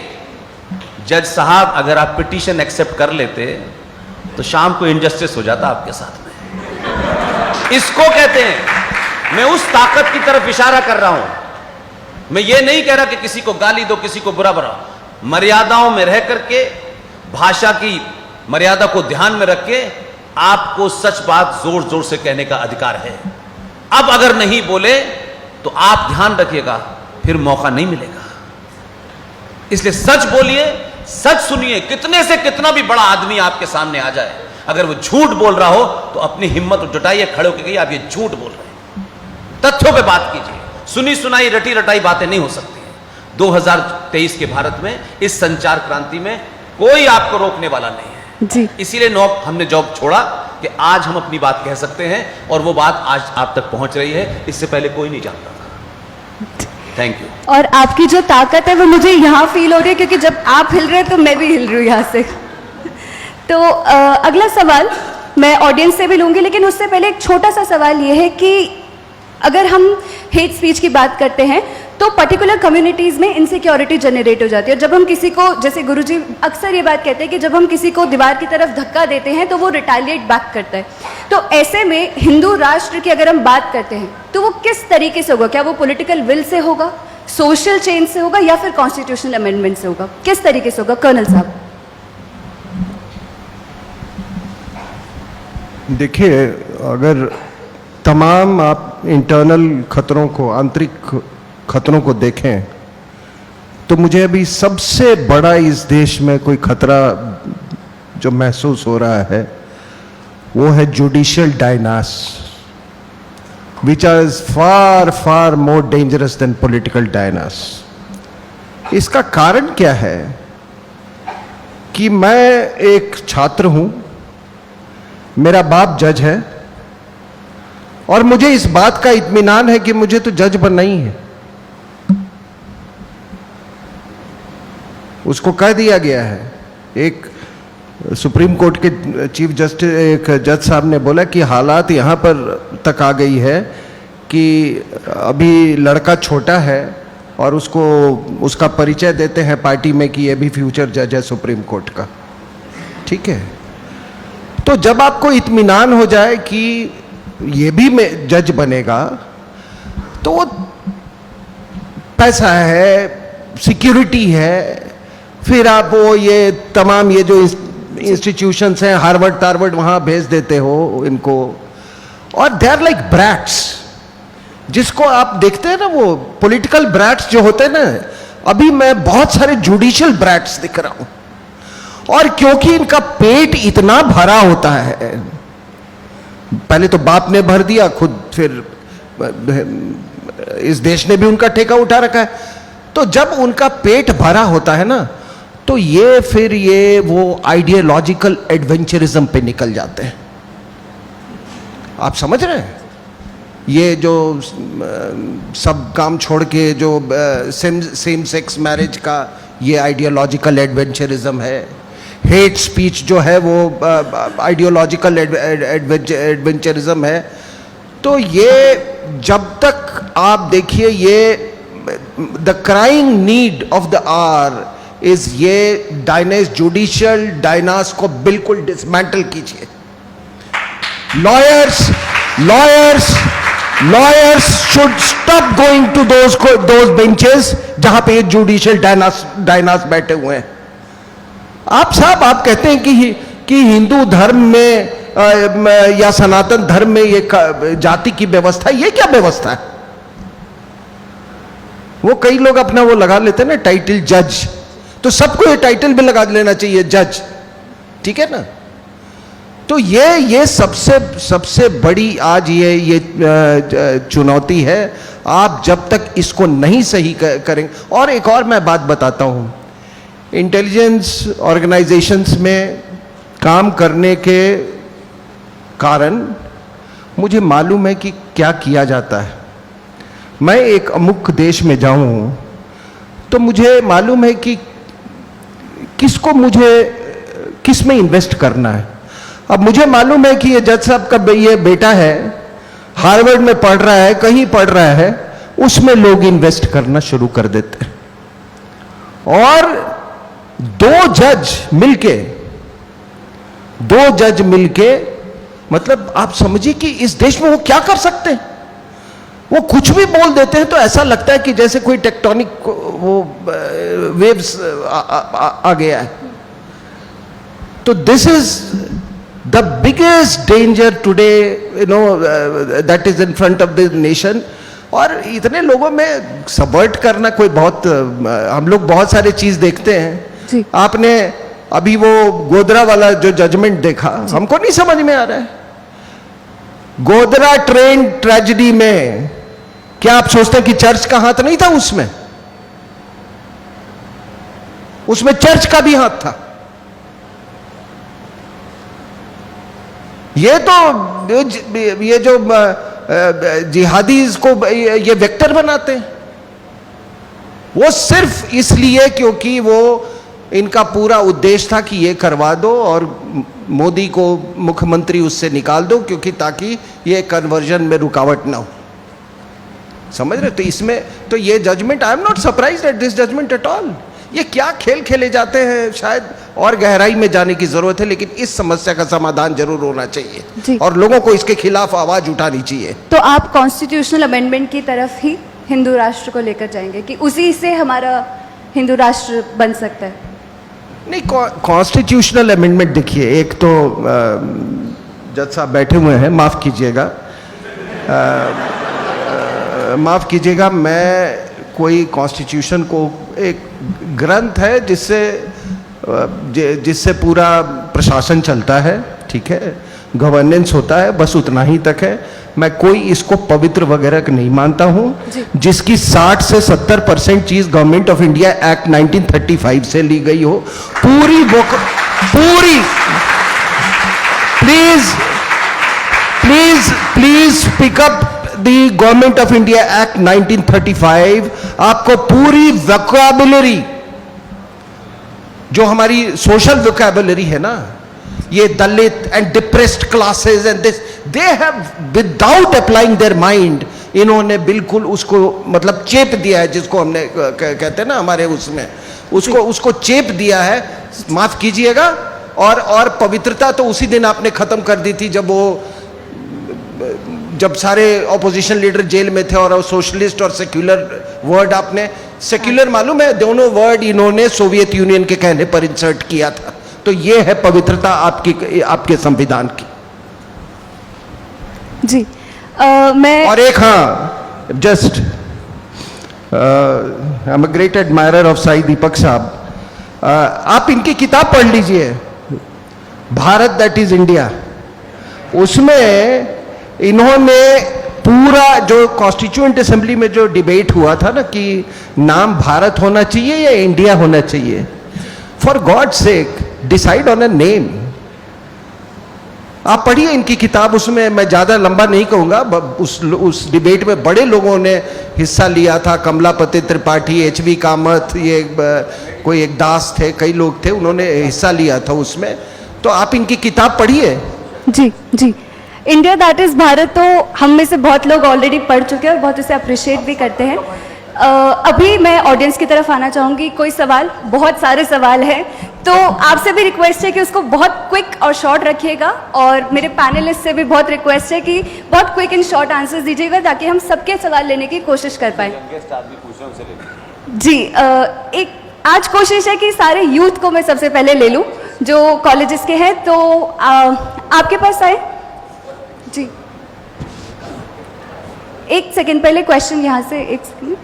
जज साहब, अगर आप पिटीशन एक्सेप्ट कर लेते तो शाम को इनजस्टिस हो जाता आपके साथ में। इसको कहते हैं, मैं उस ताकत की तरफ इशारा कर रहा हूं। मैं ये नहीं कह रहा कि किसी को गाली दो, किसी को बुरा भरा। मर्यादाओं में रह करके भाषा की मर्यादा को ध्यान में रख के आपको सच बात जोर जोर से कहने का अधिकार है। अब अगर नहीं बोले तो आप ध्यान रखिएगा, फिर मौका नहीं मिलेगा। इसलिए सच बोलिए, सच सुनिए। कितने से कितना भी बड़ा आदमी आपके सामने आ जाए, अगर वो झूठ बोल रहा हो तो अपनी हिम्मत जुटाइए, खड़े होकर कहिए आप ये झूठ बोल रहे हैं। तथ्यों पे बात कीजिए। सुनी सुनाई रटी रटाई बातें नहीं हो सकती हैं। 2023 के भारत में, इस संचार क्रांति में कोई आपको रोकने वाला नहीं है जी। इसीलिए हमने जॉब छोड़ा कि आज हम अपनी बात कह सकते हैं, और वो बात आज आप तक पहुंच रही है। इससे पहले कोई नहीं जानता था। Thank you. और आपकी जो ताकत है वो मुझे यहाँ फील हो रही है, क्योंकि जब आप हिल रहे हैं तो मैं भी हिल रही हूँ यहाँ से। तो अगला सवाल मैं ऑडियंस से भी लूँगी, लेकिन उससे पहले एक छोटा सा सवाल ये है कि अगर हम हेट स्पीच की बात करते हैं तो पर्टिकुलर कम्युनिटीज़ में इनसिक्योरिटी जनरेट हो जाती है। और जब हम किसी को, जैसे गुरुजी अक्सर ये बात कहते हैं कि जब हम किसी को दीवार की तरफ धक्का देते हैं तो वो रिटालिएट बैक करता है। तो ऐसे में हिंदू राष्ट्र की अगर हम बात करते हैं तो वो किस तरीके से होगा? क्या वो पॉलिटिकल विल से होगा, सोशल चेंज से होगा, या फिर कॉन्स्टिट्यूशनल अमेंडमेंट से होगा? किस तरीके से होगा कर्नल साहब? देखिए, अगर तमाम आप इंटरनल खतरों को, आंतरिक खतरों को देखें तो मुझे अभी सबसे बड़ा इस देश में कोई खतरा जो महसूस हो रहा है वो है judicial dynasty, which is far far more dangerous than political dynasty. इसका कारण क्या है कि मैं एक छात्र हूं, मेरा बाप जज है, और मुझे इस बात का इत्मीनान है कि मुझे तो जज बनना ही है। उसको कह दिया गया है। एक सुप्रीम कोर्ट के चीफ जस्टिस, एक जज साहब ने बोला कि हालात यहाँ पर तक आ गई है कि अभी लड़का छोटा है और उसको, उसका परिचय देते हैं पार्टी में कि ये भी फ्यूचर जज है सुप्रीम कोर्ट का। ठीक है, तो जब आपको इत्मीनान हो जाए कि ये भी जज बनेगा, तो वो पैसा है, सिक्योरिटी है, फिर आप वो ये तमाम ये जो इंस्टीट्यूशंस हैं, हार्वर्ड टार्वर्ड, वहां भेज देते हो इनको, और दे आर लाइक ब्रैट्स, जिसको आप देखते हैं ना, वो पॉलिटिकल ब्रैट्स जो होते हैं ना, अभी मैं बहुत सारे जुडिशियल ब्रैट्स दिख रहा हूं। और क्योंकि इनका पेट इतना भरा होता है, पहले तो बाप ने भर दिया खुद, फिर इस देश ने भी उनका ठेका उठा रखा है, तो जब उनका पेट भरा होता है ना, तो ये फिर ये वो आइडियोलॉजिकल एडवेंचरिज्म पे निकल जाते हैं। आप समझ रहे हैं? ये जो सब काम छोड़ के जो सेम सेक्स मैरिज का ये आइडियोलॉजिकल एडवेंचरिज्म है, हेट स्पीच जो है वो आइडियोलॉजिकल एडवेंचरिज्म है। तो ये जब तक आप देखिए, ये the crying need of the hour is ये डायनेस, जुडिशियल डायनास को बिल्कुल डिसमेंटल कीजिए। Lawyers should stop going to those benches जहां पे जुडिशियल डायनास बैठे हुए हैं। आप साहब, आप कहते हैं कि हिंदू धर्म में या सनातन धर्म में ये जाति की व्यवस्था, ये क्या व्यवस्था है? वो कई लोग अपना वो लगा लेते हैं ना टाइटल जज, तो सबको ये टाइटल भी लगा लेना चाहिए जज, ठीक है ना? तो ये सबसे बड़ी आज ये चुनौती है। आप जब तक इसको नहीं सही करेंगे, और एक और मैं बात बताता हूं, इंटेलिजेंस ऑर्गेनाइजेशंस में काम करने के कारण मुझे मालूम है कि क्या किया जाता है। मैं एक अमुक देश में जाऊं तो मुझे मालूम है कि मुझे किस में इन्वेस्ट करना है। अब मुझे मालूम है कि ये जज साहब का ये बेटा है, हार्वर्ड में पढ़ रहा है, कहीं पढ़ रहा है, उसमें लोग इन्वेस्ट करना शुरू कर देते हैं। और दो जज मिलके मतलब आप समझिए कि इस देश में वो क्या कर सकते हैं। वो कुछ भी बोल देते हैं तो ऐसा लगता है कि जैसे कोई टेक्टोनिक वो वेव्स आ गया है। तो this is the biggest danger today, you know, that is in front of the nation. और इतने लोगों में सबवर्ट करना कोई बहुत, हम लोग बहुत सारे चीज देखते हैं. जी. आपने अभी वो गोधरा वाला जो जजमेंट देखा, हमको नहीं समझ में आ रहा है. गोधरा ट्रेन ट्रेजेडी में क्या आप सोचते हैं कि चर्च का हाथ नहीं था उसमें? उसमें चर्च का भी हाथ था. ये तो ये जो जिहादी इसको ये वेक्टर बनाते हैं, वो सिर्फ इसलिए क्योंकि वो इनका पूरा उद्देश्य था कि ये करवा दो और मोदी को मुख्यमंत्री उससे निकाल दो, क्योंकि ताकि ये कन्वर्जन में रुकावट ना हो. समझ रहे? तो इसमें तो ये judgement, I am not surprised at this judgement at all. ये क्या खेल खेले जाते हैं, शायद और गहराई में जाने की जरूरत है, लेकिन इस समस्या का समाधान जरूर होना चाहिए और लोगों को इसके खिलाफ आवाज उठानी चाहिए. तो आप कॉन्स्टिट्यूशनल अमेंडमेंट की तरफ ही हिंदू राष्ट्र को लेकर जाएंगे कि उसी से हमारा हिंदू राष्ट्र बन सकता है? नहीं, कॉन्स्टिट्यूशनल अमेंडमेंट देखिए, एक तो जज साहब बैठे हुए हैं, माफ कीजिएगा, मैं कोई कॉन्स्टिट्यूशन को, एक ग्रंथ है जिससे पूरा प्रशासन चलता है, ठीक है, गवर्नेंस होता है, बस उतना ही तक है. मैं कोई इसको पवित्र वगैरह नहीं मानता हूं. जिसकी 60 से 70% चीज गवर्नमेंट ऑफ इंडिया एक्ट 1935 से ली गई हो, पूरी please pick up the government of India act 1935. आपको पूरी वोकैबुलरी, जो हमारी सोशल वोकैबुलरी है ना, ये Dalit and depressed classes and this, they have without applying their mind, इन्होंने बिल्कुल उसको मतलब चेप दिया है, जिसको हमने कहते हैं ना हमारे उसमें, उसको चेप दिया है. माफ कीजिएगा. और पवित्रता तो उसी दिन आपने खत्म कर दी थी जब सारे ऑपोजिशन लीडर जेल में थे, और सोशलिस्ट और सेक्युलर वर्ड, आपने सेक्युलर मालूम है, दोनों वर्ड इन्होंने सोवियत यूनियन के कहने पर इंसर्ट किया था. तो ये है पवित्रता आपके संविधान की. जी. मैं और एक, हाँ, just I am a great admirer of Sai Deepak sahab. आप इनकी किताब पढ़ लीजिए, भारत दैट इज इंडिया. उसमें इन्होंने पूरा जो कॉन्स्टिट्यूएंट असेंबली में जो डिबेट हुआ था ना, कि नाम भारत होना चाहिए या इंडिया होना चाहिए, for God sake decide on a name. आप पढ़िए इनकी किताब, उसमें मैं ज्यादा लंबा नहीं कहूंगा. उस डिबेट में बड़े लोगों ने हिस्सा लिया था, कमलापति त्रिपाठी, एचवी कामत, ये कोई एक दास थे, कई लोग थे, उन्होंने हिस्सा लिया था उसमें. तो आप इनकी किताब पढ़िए. जी. इंडिया दैट इज भारत तो हम में से बहुत लोग ऑलरेडी पढ़ चुके हैं और बहुत उसे अप्रिशिएट भी करते हैं. अभी मैं ऑडियंस की तरफ आना चाहूँगी. कोई सवाल? बहुत सारे सवाल हैं, तो आपसे भी रिक्वेस्ट है कि उसको बहुत क्विक और शॉर्ट रखिएगा, और मेरे पैनलिस्ट से भी बहुत रिक्वेस्ट है कि बहुत क्विक एंड शॉर्ट आंसर्स दीजिएगा, ताकि हम सबके सवाल लेने की कोशिश कर पाए. जी. एक आज कोशिश है कि सारे यूथ को मैं सबसे पहले ले लूँ जो कॉलेजेस के हैं, तो आपके पास आए. जी. एक सेकेंड, पहले क्वेश्चन यहाँ से. एक सेकेंड.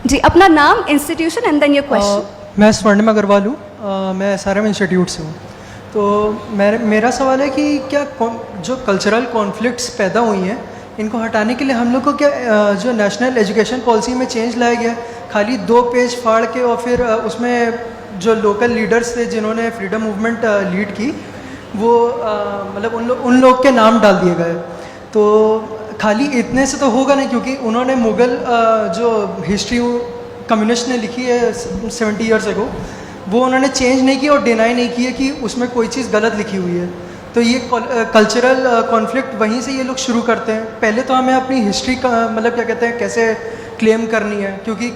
जी, अपना नाम, institution and then your question. मैं स्वर्णिम अग्रवाल हूँ, मैं SRM इंस्टीट्यूट से हूँ. तो मेरा सवाल है कि क्या जो कल्चरल कॉन्फ्लिक्ट्स पैदा हुई हैं, इनको हटाने के लिए हम लोग को क्या जो नेशनल एजुकेशन पॉलिसी में चेंज लाया गया, खाली 2 पेज फाड़ के और फिर उसमें जो लोकल लीडर्स थे जिन्होंने फ्रीडम मूवमेंट लीड की, वो मतलब उन लोग के नाम डाल दिए गए. तो खाली इतने से तो होगा नहीं, क्योंकि उन्होंने मुग़ल जो हिस्ट्री कम्युनिस्ट ने लिखी है 70 ईयर्स अगो, वो उन्होंने चेंज नहीं की और डिनाई नहीं की है कि उसमें कोई चीज़ गलत लिखी हुई है. तो ये कल्चरल कॉन्फ्लिक्ट वहीं से ये लोग शुरू करते हैं. पहले तो हमें अपनी हिस्ट्री का मतलब क्या कहते हैं कैसे क्लेम करनी है, क्योंकि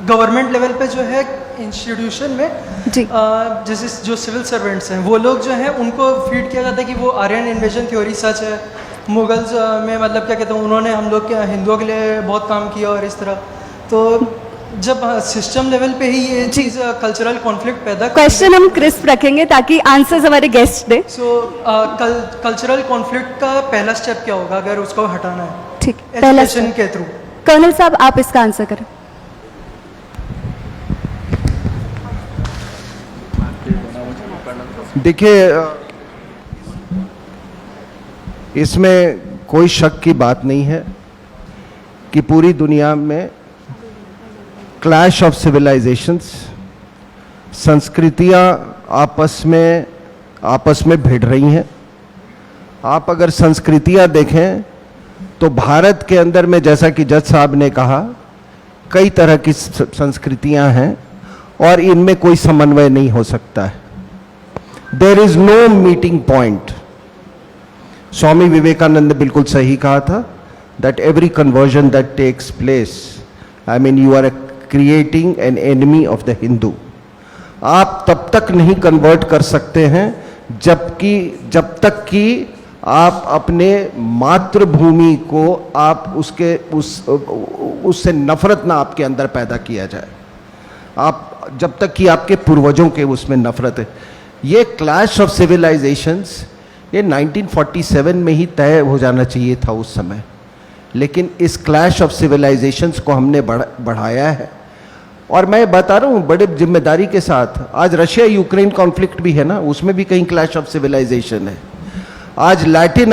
गवर्नमेंट लेवल पे जो है इंस्टीट्यूशन में जैसे जो सिविल सर्वेंट्स हैं वो लोग जो हैं उनको फीड किया जाता है कि वो आर्यन इन्वेजन थ्योरी सच है, मुगल्स में मतलब क्या कहते हैं उन्होंने हम लोग के हिंदुओं के लिए बहुत काम किया और इस तरह. तो जब सिस्टम लेवल पे ही ये चीज़ कल्चरल कॉन्फ्लिक्ट पैदा क्वेश्चन हम क्रिस्प रखेंगे ताकि आंसर्स हमारे guest they. So cultural conflict का पहला स्टेप क्या होगा अगर उसको हटाना है ठीक, पहला एजुकेशन के थ्रू? कर्नल साहब आप इसका आंसर करें। देखिए, इसमें कोई शक की बात नहीं है कि पूरी दुनिया में क्लैश ऑफ सिविलाइजेशंस, संस्कृतियां आपस में भिड़ रही हैं। आप अगर संस्कृतियां देखें तो भारत के अंदर में, जैसा कि जज साहब ने कहा, कई तरह की संस्कृतियां हैं और इनमें कोई समन्वय नहीं हो सकता है। There is no meeting point. Swami Vivekananda ने बिल्कुल सही कहा था that every conversion that takes place, I mean you are creating an enemy of the Hindu. आप तब तक नहीं कन्वर्ट कर सकते हैं जब तक कि आप अपने मातृभूमि को आप उससे नफरत ना आपके अंदर पैदा किया जाए। आप जब तक कि आपके पूर्वजों के उसमें नफरत है। ये क्लैश ऑफ सिविलाइजेशंस ये 1947 में ही तय हो जाना चाहिए था उस समय, लेकिन इस क्लैश ऑफ सिविलाइजेशंस को हमने बढ़ाया है। और मैं बता रहा हूँ बड़े जिम्मेदारी के साथ, आज रशिया यूक्रेन कॉन्फ्लिक्ट भी है ना, उसमें भी कहीं क्लैश ऑफ सिविलाइजेशन है। आज लैटिन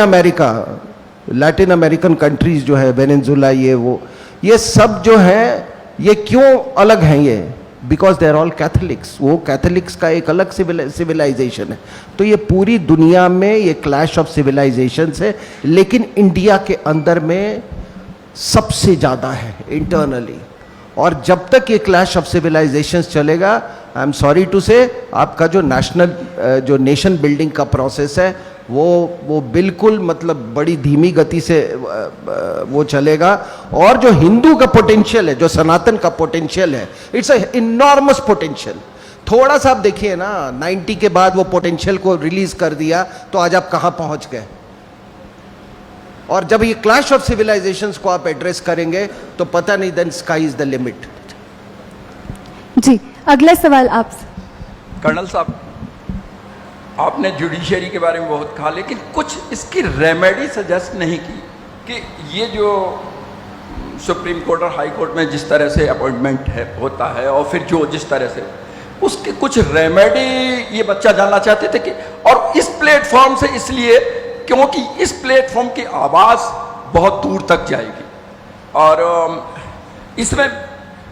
अमेरिकन कंट्रीज जो है, वेनेजुला, ये सब जो है, ये क्यों अलग हैं? ये because they are all Catholics. वो कैथलिक्स का एक अलग सिविलाइजेशन है। तो ये पूरी दुनिया में ये क्लैश ऑफ सिविलाइजेशंस है, लेकिन इंडिया के अंदर में सबसे ज़्यादा है इंटरनली। और जब तक ये क्लैश ऑफ सिविलाइजेशंस चलेगा, आई एम सॉरी टू से, आपका जो नेशन बिल्डिंग का प्रोसेस है वो बिल्कुल मतलब बड़ी धीमी गति से वो चलेगा। और जो हिंदू का पोटेंशियल है, जो सनातन का पोटेंशियल है, इट्स अ इनॉर्मस पोटेंशियल। थोड़ा सा आप देखिए ना, 90 के बाद वो पोटेंशियल को रिलीज कर दिया तो आज आप कहां पहुंच गए। और जब ये क्लैश ऑफ सिविलाइजेशंस को आप एड्रेस करेंगे तो पता नहीं, then sky is the limit. जी, अगला सवाल आपसे। कर्नल साहब, आपने जुडिशरी के बारे में बहुत कहा, लेकिन कुछ इसकी रेमेडी सजेस्ट नहीं की कि ये जो सुप्रीम कोर्ट और हाई कोर्ट में जिस तरह से अपॉइंटमेंट होता है और फिर जो जिस तरह से उसके कुछ रेमेडी ये बच्चा जानना चाहते थे कि, और इस प्लेटफॉर्म से इसलिए क्योंकि इस प्लेटफॉर्म की आवाज़ बहुत दूर तक जाएगी और इसमें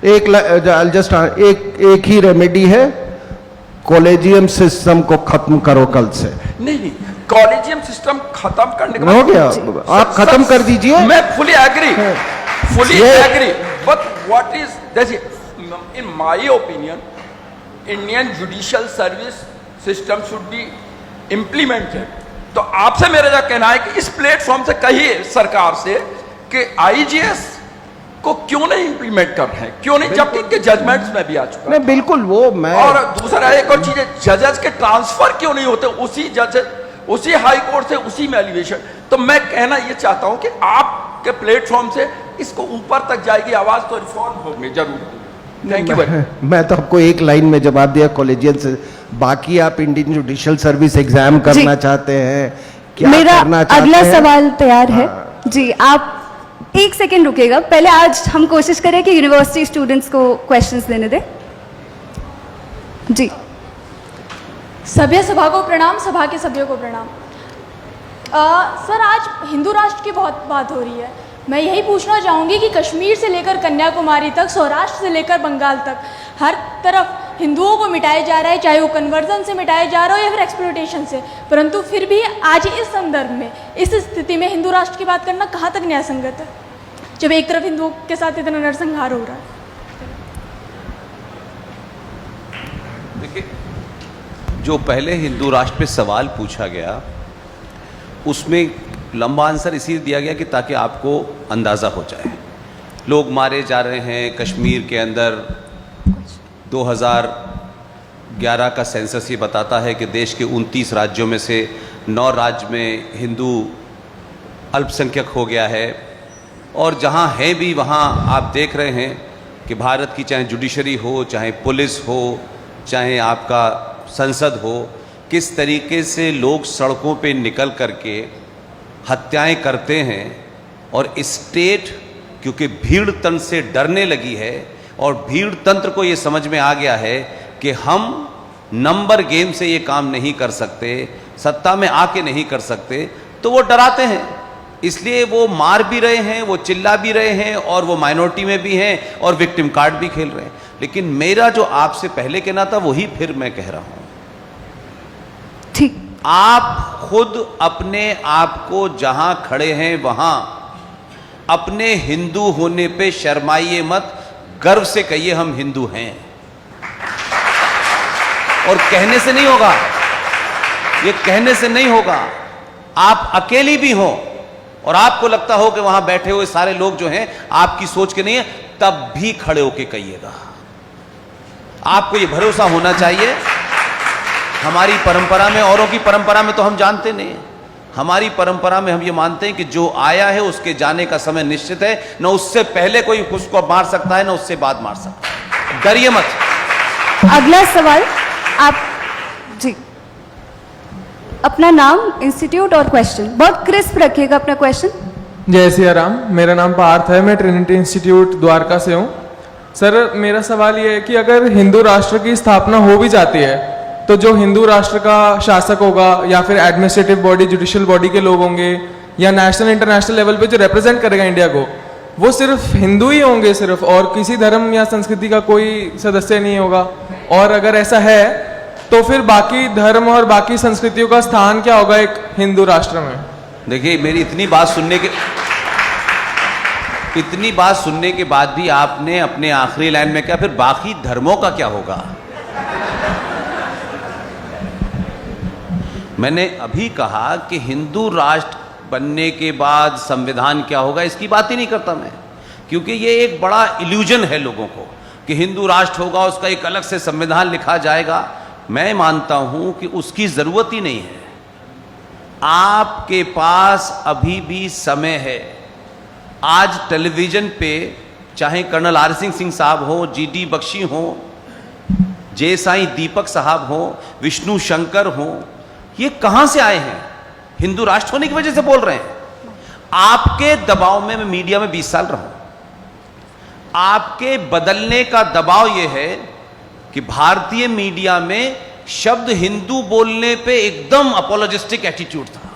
एक ही रेमेडी है, कॉलेजियम सिस्टम को खत्म करो कल से। नहीं, कॉलेजियम सिस्टम खत्म करने के हो गया, आप खत्म कर दीजिए। मैं fully agree but what is जैसे in my opinion Indian judicial service system should be implemented. तो आपसे मेरा यह कहना है कि इस प्लेटफॉर्म से कहिए सरकार से कि आईजीएस को क्यों नहीं इंप्लीमेंट कर रहे हैं, क्यों नहीं, जबकि इनके जजमेंट्स में भी आ चुका है। नहीं, बिल्कुल वो मैं, और दूसरा एक और चीज है, जजेस के ट्रांसफर क्यों नहीं होते उसी जजेस, उसी हाई कोर्ट से उसी में एलिवेशन। तो मैं कहना ये चाहता हूं कि आपके प्लेटफॉर्म से इसको ऊपर तक जाएगी आवाज, तो रिफॉर्म होगी जरूर। Thank you. मैं तो आपको एक लाइन में जवाब दिया कॉलेजियन से, बाकी आप इंडियन जुडिशियल सर्विस एग्जाम करना चाहते हैं, क्या मेरा करना चाहते अगला हैं? सवाल तैयार है जी। आप एक सेकेंड रुकेगा, पहले आज हम कोशिश करें कि यूनिवर्सिटी स्टूडेंट्स को क्वेश्चंस देने दें। जी, सभ्य सभा को प्रणाम, सभा के सभ्यों को प्रणाम। सर, आज हिंदू राष्ट्र की बहुत बात हो रही है। मैं यही पूछना चाहूँगी कि कश्मीर से लेकर कन्याकुमारी तक, सौराष्ट्र से लेकर बंगाल तक, हर तरफ हिंदुओं को मिटाया जा रहा है, चाहे वो कन्वर्जन से मिटाया जा रहा हो या फिर एक्सप्लॉयटेशन से। परंतु फिर भी आज इस संदर्भ में, इस स्थिति में हिंदू राष्ट्र की बात करना कहाँ तक न्याय संगत है, जब एक तरफ हिंदुओं के साथ इतना नरसंहार हो रहा है। देखिए, जो पहले हिंदू राष्ट्र पे सवाल पूछा गया उसमें लंबा आंसर इसीलिए दिया गया कि ताकि आपको अंदाज़ा हो जाए। लोग मारे जा रहे हैं कश्मीर के अंदर। 2011 का सेंसस ये बताता है कि देश के 29 राज्यों में से 9 राज्य में हिंदू अल्पसंख्यक हो गया है। और जहाँ है भी वहाँ आप देख रहे हैं कि भारत की चाहे जुडिशरी हो, चाहे पुलिस हो, चाहे आपका संसद हो, किस तरीके से लोग सड़कों पे निकल करके हत्याएं करते हैं। और स्टेट क्योंकि भीड़ तंत्र से डरने लगी है और भीड़ तंत्र को ये समझ में आ गया है कि हम नंबर गेम से ये काम नहीं कर सकते, सत्ता में आके नहीं कर सकते, तो वो डराते हैं। इसलिए वो मार भी रहे हैं, वो चिल्ला भी रहे हैं और वो माइनॉरिटी में भी हैं और विक्टिम कार्ड भी खेल रहे हैं। लेकिन मेरा जो आपसे पहले कहना था वही फिर मैं कह रहा हूं, ठीक, आप खुद अपने आप को जहां खड़े हैं वहां अपने हिंदू होने पे शर्माइए मत, गर्व से कहिए हम हिंदू हैं। और कहने से नहीं होगा, ये कहने से नहीं होगा। आप अकेली भी हो और आपको लगता हो कि वहां बैठे हुए सारे लोग जो हैं आपकी सोच के नहीं है, तब भी खड़े होके कहिएगा। आपको ये भरोसा होना चाहिए। हमारी परंपरा में, औरों की परंपरा में तो हम जानते नहीं, हमारी परंपरा में हम ये मानते हैं कि जो आया है उसके जाने का समय निश्चित है, न उससे पहले कोई उसको मार सकता है, न उससे बाद मार सकता है। डरिए मत। अगला सवाल आप जी, अपना नाम, इंस्टीट्यूट और क्वेश्चन बहुत क्रिस्प रखिएगा अपना क्वेश्चन। जय सिया राम, मेरा नाम पार्थ है, मैं ट्रिनिटी इंस्टीट्यूट द्वारका से हूँ। सर मेरा सवाल ये है कि अगर हिंदू राष्ट्र की स्थापना हो भी जाती है तो जो हिंदू राष्ट्र का शासक होगा या फिर एडमिनिस्ट्रेटिव बॉडी, जुडिशियल बॉडी के लोग होंगे या नेशनल इंटरनेशनल लेवल पे जो रिप्रेजेंट करेगा इंडिया को, वो सिर्फ हिंदू ही होंगे सिर्फ, और किसी धर्म या संस्कृति का कोई सदस्य नहीं होगा? और अगर ऐसा है तो फिर बाकी धर्म और बाकी संस्कृतियों का स्थान क्या होगा एक हिंदू राष्ट्र में? देखिए, मेरी इतनी बात सुनने के बाद भी आपने अपने आखिरी लाइन में क्या, फिर बाकी धर्मों का क्या होगा? मैंने अभी कहा कि हिंदू राष्ट्र बनने के बाद संविधान क्या होगा, इसकी बात ही नहीं करता मैं, क्योंकि ये एक बड़ा इल्यूजन है लोगों को कि हिंदू राष्ट्र होगा, उसका एक अलग से संविधान लिखा जाएगा। मैं मानता हूं कि उसकी जरूरत ही नहीं है। आपके पास अभी भी समय है। आज टेलीविजन पे चाहे कर्नल आर सिंह साहब हो, जीडी बख्शी हो, जय साईं दीपक साहब हो, विष्णु शंकर हो, ये कहां से आए हैं? हिंदू राष्ट्र होने की वजह से बोल रहे हैं। आपके दबाव में मैं मीडिया में 20 साल रहा हूं। आपके बदलने का दबाव यह है कि भारतीय मीडिया में शब्द हिंदू बोलने पे एकदम अपोलोजिस्टिक एटीट्यूड था।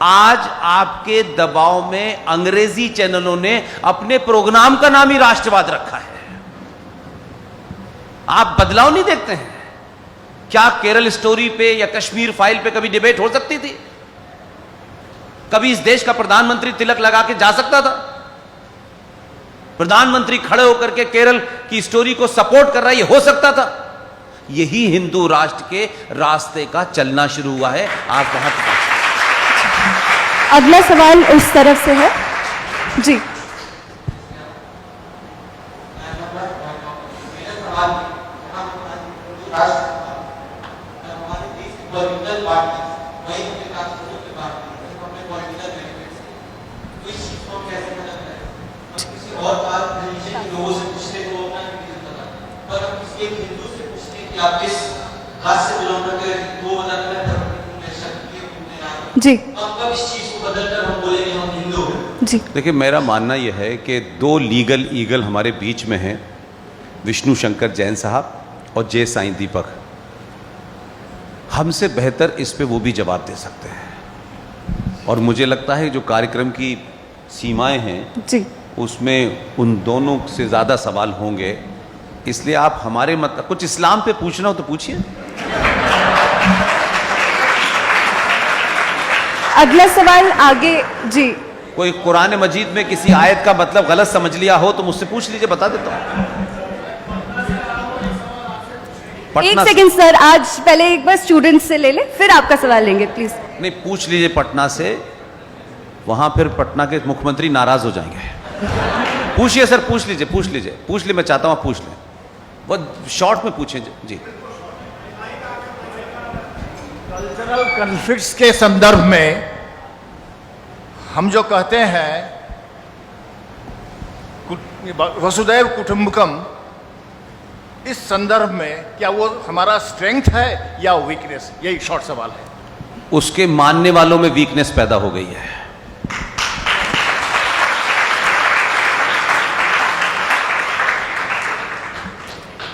आज आपके दबाव में अंग्रेजी चैनलों ने अपने प्रोग्राम का नाम ही राष्ट्रवाद रखा है। आप बदलाव नहीं देखते हैं क्या? केरल स्टोरी पे या कश्मीर फाइल पे कभी डिबेट हो सकती थी? कभी इस देश का प्रधानमंत्री तिलक लगा के जा सकता था? प्रधानमंत्री खड़े होकर के केरल की स्टोरी को सपोर्ट कर रहा है, ये हो सकता था? यही हिंदू राष्ट्र के रास्ते का चलना शुरू हुआ है। आप वहां तक। अगला सवाल उस तरफ से है जी। जी जी, देखिए, मेरा मानना यह है कि दो लीगल ईगल हमारे बीच में हैं, विष्णु शंकर जैन साहब और जय साईं दीपक। हमसे बेहतर इस पे वो भी जवाब दे सकते हैं। और मुझे लगता है जो कार्यक्रम की सीमाएं हैं जी, उसमें उन दोनों से ज़्यादा सवाल होंगे। इसलिए आप हमारे मत, कुछ इस्लाम पे पूछना हो तो पूछिए। अगला सवाल आगे जी। कोई कुरान मजीद में किसी आयत का मतलब गलत समझ लिया हो तो मुझसे पूछ लीजिए, बता देता हूं। एक सेकंड सर, आज पहले एक बार स्टूडेंट से ले ले, फिर आपका सवाल लेंगे प्लीज। नहीं, पूछ लीजिए पटना से, वहां फिर पटना के मुख्यमंत्री नाराज हो जाएंगे। पूछिए सर, पूछ लीजिए, पूछ लीजिए, पूछ लीजिए। मैं चाहता हूं आप पूछ लें, वो शॉर्ट में पूछें जी। कल्चरल कॉन्फ्लिक्ट्स के संदर्भ में हम जो कहते हैं वसुदैव कुटुंबकम, इस संदर्भ में क्या वो हमारा स्ट्रेंथ है या वीकनेस? यही शॉर्ट सवाल है। उसके मानने वालों में वीकनेस पैदा हो गई है।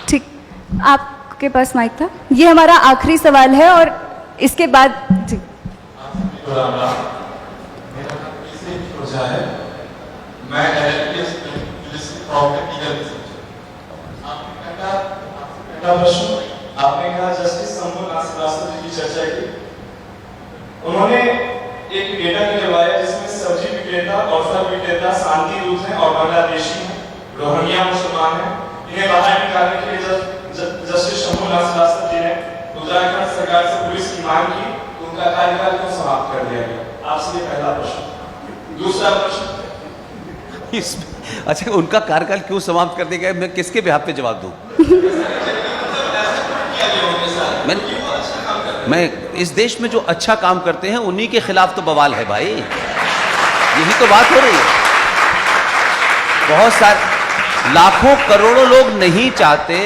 ठीक, आपके पास माइक था। ये हमारा आखिरी सवाल है और इसके बाद जी आपने कहा जस्टिस शंभू श्रीवास्तव जी की चर्चा की, उन्होंने एक डेटा निकलवाया जिसमें सब्जी विक्रेता और फल विक्रेता शांति दूत हैं और बांग्लादेशी हैं, रोहिंग्या मुसलमान हैं। इन्हें बाहर निकालने के लिए जस्टिस शंभू श्रीवास्तव जी ने उत्तराखंड सरकार से पुलिस की मांग की, तो उनका कार्यकाल क्यों समाप्त कर दिया गया? आपसे ये पहला प्रश्न। दूसरा प्रश्न, अच्छा, उनका कार्यकाल क्यों समाप्त कर दिया गया? मैं किसके बिहाफ पे जवाब दूं? मैं इस देश में जो अच्छा काम करते हैं उन्हीं के खिलाफ तो बवाल है भाई, यही तो बात हो रही है। बहुत सारे लाखों करोड़ों लोग नहीं चाहते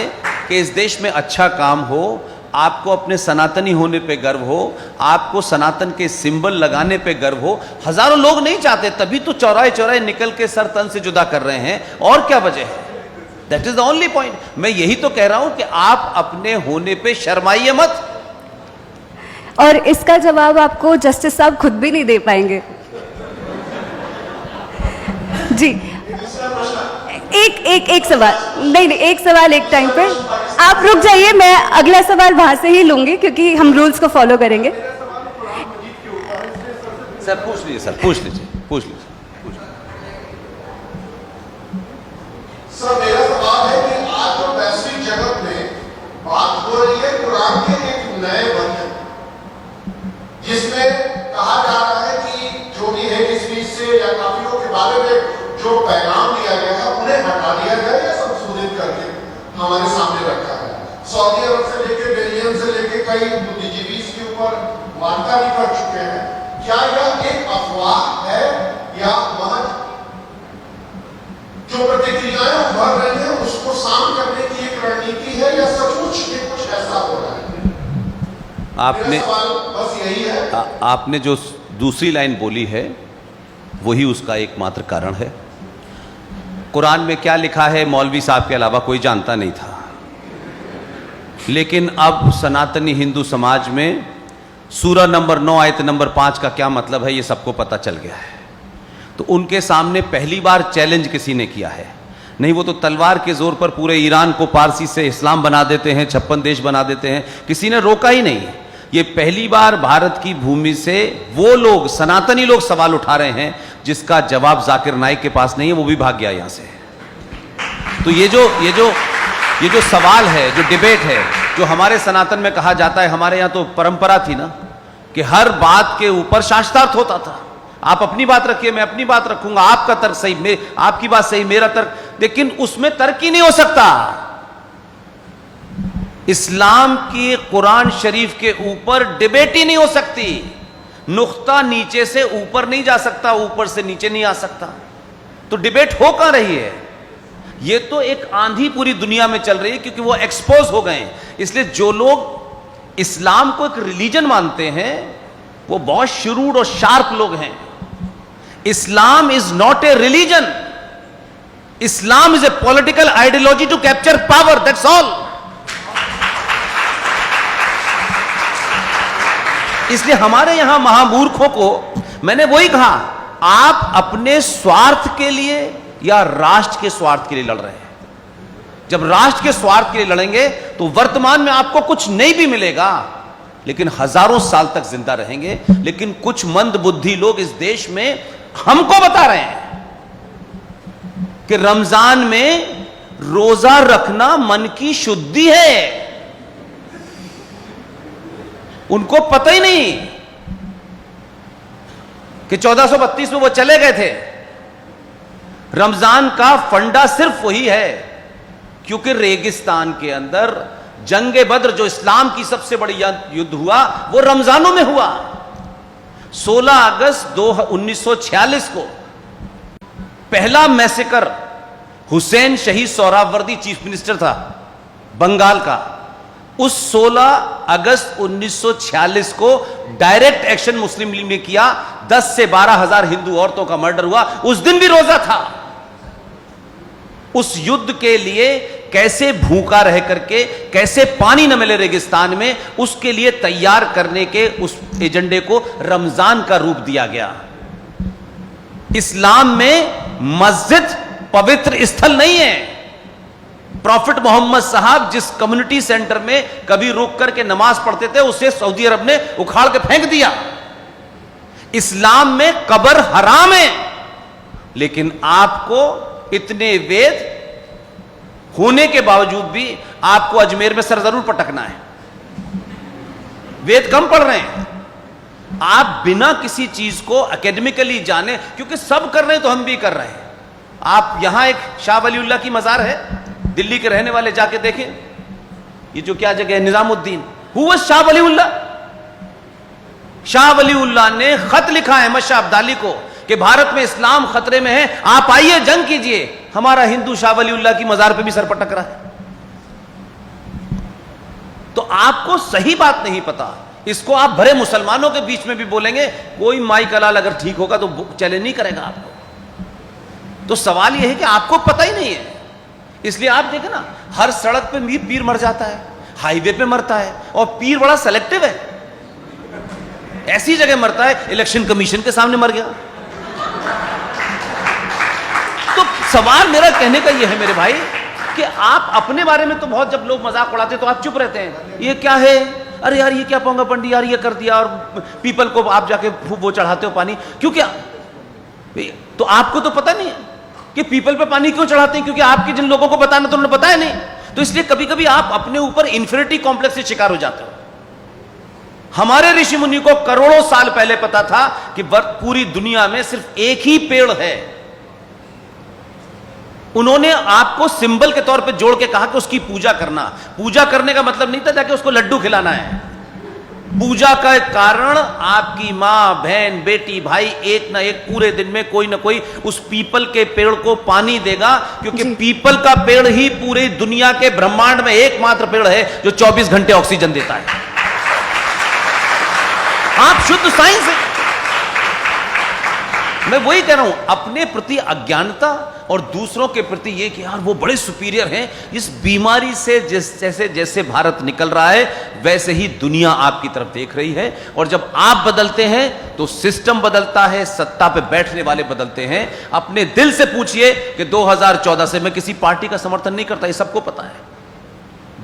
कि इस देश में अच्छा काम हो। आपको अपने सनातनी होने पे गर्व हो, आपको सनातन के सिंबल लगाने पे गर्व हो। हजारों लोग नहीं चाहते, तभी तो चौराहे चौराहे निकल के सर तन से जुदा कर रहे हैं। और क्या वजह है? That is the only point. मैं यही तो कह रहा हूं कि आप अपने होने पे शर्माइए मत। और इसका जवाब आपको जस्टिस साहब खुद भी नहीं दे पाएंगे। जी एक सवाल, नहीं एक सवाल एक टाइम पे। आप रुक जाइए, मैं अगला सवाल वहां से ही लूंगी क्योंकि हम रूल्स को फॉलो करेंगे। सर पूछ लीजिए, सर पूछ लीजिए, पूछ लीजिए। सर मेरा सवाल है कि आज जो वैश्विक जगत में बात हो रही है कुरान के एक नए बंद जिसमें कहा जा रहा है कि जो भी है इस बीच से या काफिरों के बारे में जो पैगाम दिया गया है उन्हें हटा दिया जाए या संशोधित करके हमारे सामने रखा है। सऊदी अरब से लेकर बेल्जियम से लेकर कई बुद्धिजीवी इसके ऊपर वार्ता भी कर चुके हैं। क्या यह एक अफवाह है या महज जो प्रतिक्रियाएं उभर रही हैं उसको शांत करने की एक रणनीति है या सचमुच ये कुछ ऐसा हो रहा है? आपने बस यही है। आपने जो दूसरी लाइन बोली है वही उसका एकमात्र कारण है। कुरान में क्या लिखा है मौलवी साहब के अलावा कोई जानता नहीं था, लेकिन अब सनातनी हिंदू समाज में सूरा नंबर 9 आयत नंबर 5 का क्या मतलब है ये सबको पता चल गया है। तो उनके सामने पहली बार चैलेंज किसी ने किया है। नहीं, वो तो तलवार के जोर पर पूरे ईरान को पारसी से इस्लाम बना देते हैं, 56 देश बना देते हैं, किसी ने रोका ही नहीं। ये पहली बार भारत की भूमि से वो लोग, सनातनी लोग सवाल उठा रहे हैं जिसका जवाब जाकिर नाइक के पास नहीं है, वो भी भाग गया यहां से। तो ये जो सवाल है, जो डिबेट है, जो हमारे सनातन में कहा जाता है, हमारे यहां तो परंपरा थी ना कि हर बात के ऊपर शास्त्रार्थ होता था। आप अपनी बात रखिए, मैं अपनी बात रखूंगा, आपका तर्क सही, आपकी बात सही, मेरा तर्क, लेकिन उसमें तर्क ही नहीं हो सकता। इस्लाम की कुरान शरीफ के ऊपर डिबेट ही नहीं हो सकती। नुक्ता नीचे से ऊपर नहीं जा सकता, ऊपर से नीचे नहीं आ सकता। तो डिबेट हो कहां रही है? ये तो एक आंधी पूरी दुनिया में चल रही है क्योंकि वो एक्सपोज हो गए। इसलिए जो लोग इस्लाम को एक रिलीजन मानते हैं वो बहुत शुरूड और शार्प लोग हैं। Islam is not a religion, Islam is a political ideology to capture power, that's all. इसलिए हमारे यहां महामूर्खों को मैंने वही कहा, आप अपने स्वार्थ के लिए या राष्ट्र के स्वार्थ के लिए लड़ रहे हैं। जब राष्ट्र के स्वार्थ के लिए लड़ेंगे तो वर्तमान में आपको कुछ नहीं भी मिलेगा, लेकिन हजारों साल तक जिंदा रहेंगे। लेकिन कुछ मंद बुद्धि लोग इस देश में हमको बता रहे हैं कि रमजान में रोजा रखना मन की शुद्धि है। उनको पता ही नहीं कि 1432 में वो चले गए थे। रमजान का फंडा सिर्फ वही है क्योंकि रेगिस्तान के अंदर जंगे बद्र, जो इस्लाम की सबसे बड़ी युद्ध हुआ, वो रमजानों में हुआ। 16 अगस्त 1946 को पहला मैसेकर हुसैन शहीद सोहरावर्दी चीफ मिनिस्टर था बंगाल का, उस 16 अगस्त 1946 को डायरेक्ट एक्शन मुस्लिम लीग ने किया, 10 से 12 हजार हिंदू औरतों का मर्डर हुआ, उस दिन भी रोजा था। उस युद्ध के लिए कैसे भूखा रह करके, कैसे पानी न मिले रेगिस्तान में, उसके लिए तैयार करने के उस एजेंडे को रमजान का रूप दिया गया। इस्लाम में मस्जिद पवित्र स्थल नहीं है। प्रॉफिट मोहम्मद साहब जिस कम्युनिटी सेंटर में कभी रुक करके नमाज पढ़ते थे, उसे सऊदी अरब ने उखाड़ के फेंक दिया। इस्लाम में कब्र हराम है, लेकिन आपको इतने वेद होने के बावजूद भी आपको अजमेर में सर जरूर पटकना है। वेद कम पढ़ रहे हैं आप, बिना किसी चीज को एकेडमिकली जाने, क्योंकि सब कर रहे हैं तो हम भी कर रहे हैं। आप यहां एक शाह वलीउल्लाह की मजार है, दिल्ली के रहने वाले जाके देखें, ये जो क्या जगह है निजामुद्दीन, हुआ शाह वलीउल्लाह। शाह वलीउल्लाह ने खत लिखा है अहमद शाह अब्दाली को कि भारत में इस्लाम खतरे में है, आप आइए जंग कीजिए। हमारा हिंदू शाह वलीउल्लाह की मजार पे भी सर पटक रहा है। तो आपको सही बात नहीं पता, इसको आप भरे मुसलमानों के बीच में भी बोलेंगे, कोई माई कलाल अगर ठीक होगा तो चैलेंज नहीं करेगा आपको। तो सवाल यह है कि आपको पता ही नहीं है, इसलिए आप देखें ना, हर सड़क पे पीर मर जाता है, हाईवे पे मरता है, और पीर बड़ा सेलेक्टिव है। ऐसी जगह मरता है, इलेक्शन कमीशन के सामने मर गया। तो सवाल मेरा कहने का यह है मेरे भाई कि आप अपने बारे में तो बहुत, जब लोग मजाक उड़ाते तो आप चुप रहते हैं, ये क्या है, अरे यार ये क्या पोंगा पंडी यार ये कर दिया, और पीपल को आप जाके वो चढ़ाते हो पानी क्यों, क्या तो आपको तो पता नहीं है कि पीपल पे पानी क्यों चढ़ाते हैं, क्योंकि आपके जिन लोगों को बताना तो उन्होंने बताया नहीं। तो इसलिए कभी कभी आप अपने ऊपर इंफिनिटी कॉम्प्लेक्स से शिकार हो जाते हो। हमारे ऋषि मुनि को करोड़ों साल पहले पता था कि पूरी दुनिया में सिर्फ एक ही पेड़ है। उन्होंने आपको सिंबल के तौर पे जोड़ के कहा कि उसकी पूजा करना। पूजा करने का मतलब नहीं था जाके उसको लड्डू खिलाना है। पूजा का कारण आपकी मां, बहन, बेटी, भाई एक ना एक पूरे दिन में कोई ना कोई उस पीपल के पेड़ को पानी देगा, क्योंकि पीपल का पेड़ ही पूरी दुनिया के ब्रह्मांड में एकमात्र पेड़ है जो 24 घंटे ऑक्सीजन देता है। आप शुद्ध साइंस है। मैं वही कह रहा हूं, अपने प्रति अज्ञानता और दूसरों के प्रति ये कि यार वो बड़े सुपीरियर हैं, इस बीमारी से जैसे जैसे भारत निकल रहा है वैसे ही दुनिया आपकी तरफ देख रही है। और जब आप बदलते हैं तो सिस्टम बदलता है, सत्ता पे बैठने वाले बदलते हैं। अपने दिल से पूछिए कि 2014 से मैं किसी पार्टी का समर्थन नहीं करता, ये सबको पता है।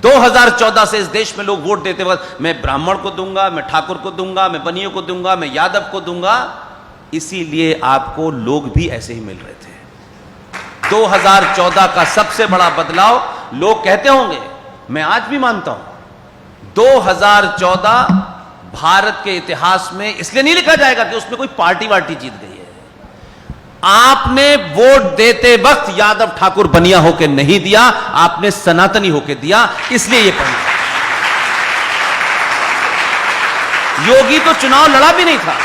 2014 से इस देश में लोग वोट देते वक्त मैं ब्राह्मण को दूंगा, मैं ठाकुर को दूंगा, मैं बनियों को दूंगा, मैं यादव को दूंगा, इसीलिए आपको लोग भी ऐसे ही मिल रहे थे। 2014 का सबसे बड़ा बदलाव, लोग कहते होंगे, मैं आज भी मानता हूं, 2014 भारत के इतिहास में इसलिए नहीं लिखा जाएगा कि उसमें कोई पार्टी वार्टी जीत गई है। आपने वोट देते वक्त यादव ठाकुर बनिया होकर नहीं दिया, आपने सनातनी होकर दिया, इसलिए यह पढ़ा। योगी तो चुनाव लड़ा भी नहीं था,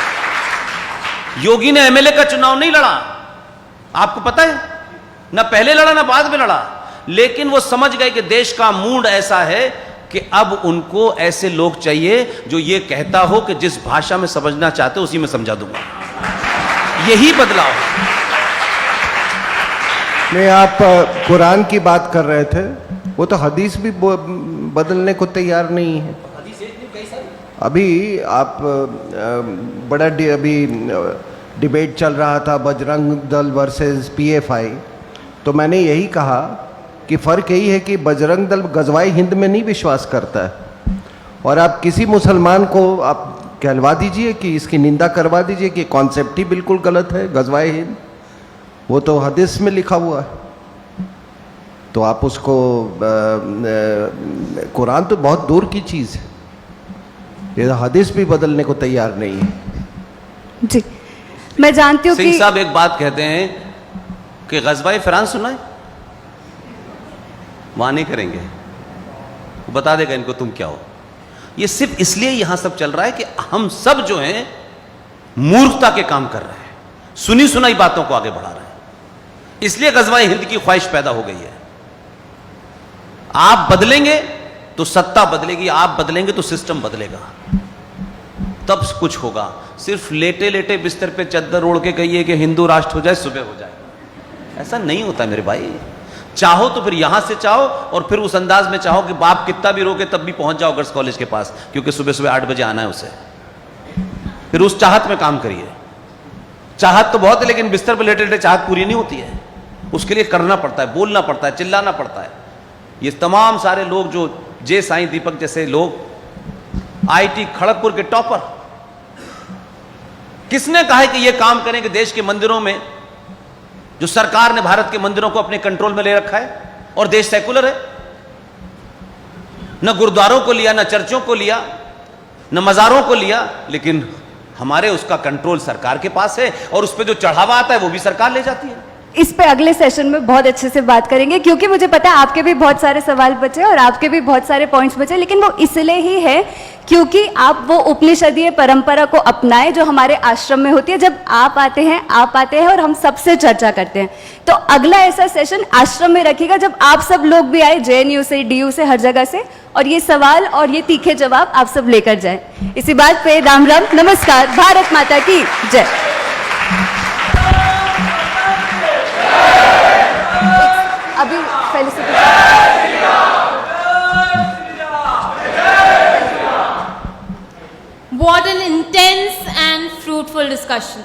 योगी ने एमएलए का चुनाव नहीं लड़ा, आपको पता है, ना पहले लड़ा ना बाद में लड़ा। लेकिन वो समझ गए कि देश का मूड ऐसा है कि अब उनको ऐसे लोग चाहिए जो ये कहता हो कि जिस भाषा में समझना चाहते हो उसी में समझा दूंगा। यही बदलाव। नहीं, आप कुरान की बात कर रहे थे, वो तो हदीस भी बदलने को तैयार नहीं है। अभी आप बड़ा अभी डिबेट चल रहा था बजरंग दल वर्सेस पीएफआई, तो मैंने यही कहा कि फ़र्क यही है कि बजरंग दल गज़वाए हिंद में नहीं विश्वास करता है, और आप किसी मुसलमान को आप कहलवा दीजिए कि इसकी निंदा करवा दीजिए कि कॉन्सेप्ट ही बिल्कुल गलत है गज़वाए हिंद, वो तो हदीस में लिखा हुआ है। तो आप उसको कुरान तो बहुत दूर की चीज़ है, ये हदीस भी बदलने को तैयार नहीं है। जी, मैं जानती हूँ कि सिंह साहब एक बात कहते हैं कि गज़वाए फ्रांस सुना है, वहां नहीं करेंगे, बता देगा इनको तुम क्या हो। ये सिर्फ इसलिए यहां सब चल रहा है कि हम सब जो हैं मूर्खता के काम कर रहे हैं, सुनी सुनाई बातों को आगे बढ़ा रहे हैं। इसलिए गजवाए हिंद की ख्वाहिश पैदा हो गई है। आप बदलेंगे तो सत्ता बदलेगी, आप बदलेंगे तो सिस्टम बदलेगा, तब कुछ होगा। सिर्फ लेटे लेटे बिस्तर पे चद्दर ओढ़ के कहिए कि हिंदू राष्ट्र हो जाए, सुबह हो जाए, ऐसा नहीं होता मेरे भाई। चाहो तो फिर यहां से चाहो, और फिर उस अंदाज में चाहो कि बाप कितना भी रोके तब भी पहुंच जाओ गर्ल्स कॉलेज के पास, क्योंकि सुबह सुबह 8 बजे आना है उसे। फिर उस चाहत में काम करिए। चाहत तो बहुत है, लेकिन बिस्तर पर लेटे लेटे चाहत पूरी नहीं होती है। उसके लिए करना पड़ता है, बोलना पड़ता है, चिल्लाना पड़ता है। ये तमाम सारे लोग जो जे साईं दीपक जैसे लोग, आईटी खड़गपुर के टॉपर, किसने कहा है कि ये काम करें कि देश के मंदिरों में, जो सरकार ने भारत के मंदिरों को अपने कंट्रोल में ले रखा है, और देश सेकुलर है, न गुरुद्वारों को लिया, न चर्चों को लिया, न मजारों को लिया, लेकिन हमारे उसका कंट्रोल सरकार के पास है, और उस पर जो चढ़ावा आता है वो भी सरकार ले जाती है। इस पे अगले सेशन में बहुत अच्छे से बात करेंगे, क्योंकि मुझे पता है आपके भी बहुत सारे सवाल बचे और आपके भी बहुत सारे पॉइंट्स बचे, लेकिन वो इसलिए ही है क्योंकि आप वो उपनिषदीय परंपरा को अपनाएं जो हमारे आश्रम में होती है। जब आप आते हैं और हम सबसे चर्चा करते हैं, तो अगला ऐसा सेशन आश्रम में रखिएगा जब आप सब लोग भी आए, JNU से, DU से, हर जगह से, और ये सवाल और ये तीखे जवाब आप सब लेकर जाए। इसी बात पे राम राम, नमस्कार, भारत माता की जय। अभी पहले से What an intense and fruitful discussion.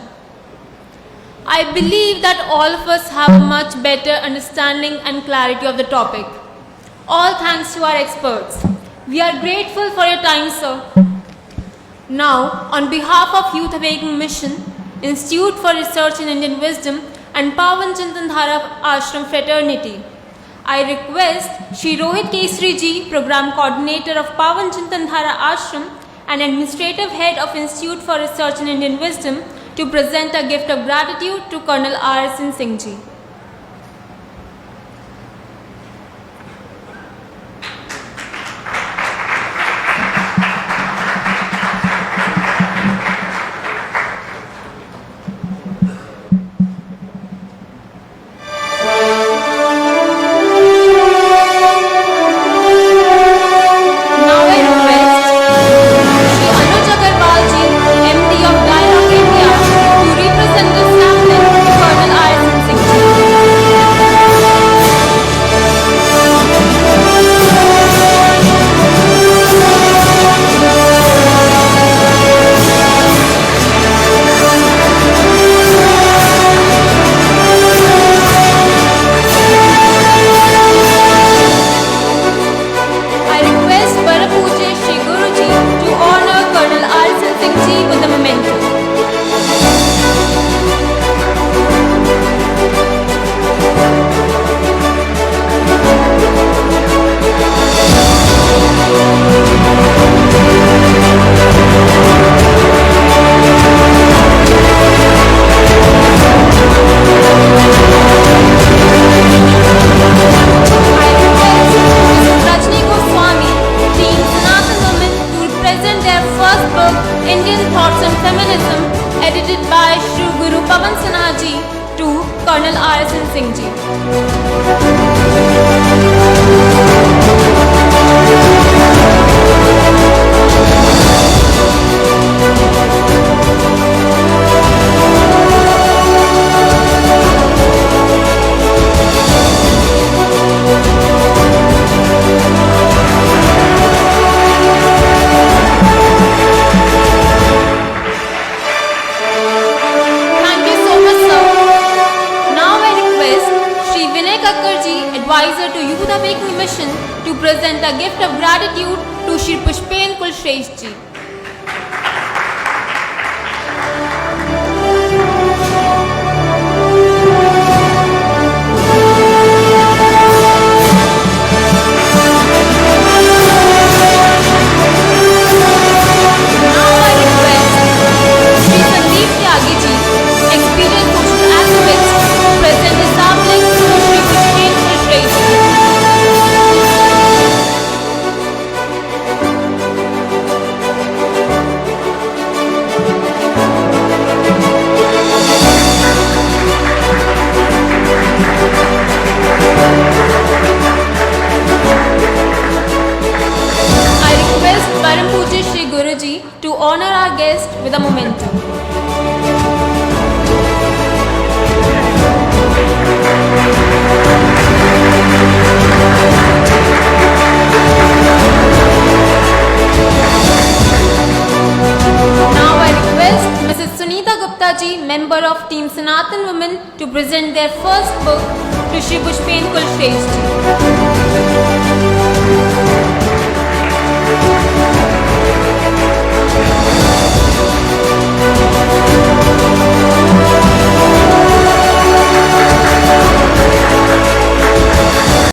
I believe that all of us have a much better understanding and clarity of the topic. All thanks to our experts. We are grateful for your time, sir. Now, on behalf of Youth Awakening Mission, Institute for Research in Indian Wisdom, and Pawan Chintan Dhara Ashram Fraternity, I request Shri Rohit Kesri Ji, Program Coordinator of Pawan Chintan Dhara Ashram and Administrative Head of Institute for Research in Indian Wisdom, to present a gift of gratitude to Colonel R.S.N. Singh Ji. to honor our guest with a memento. Now I request Mrs. Sunita Gupta ji, member of Team Sanatan Women, to present their first book to Shri Pushpen Kulshresh ji.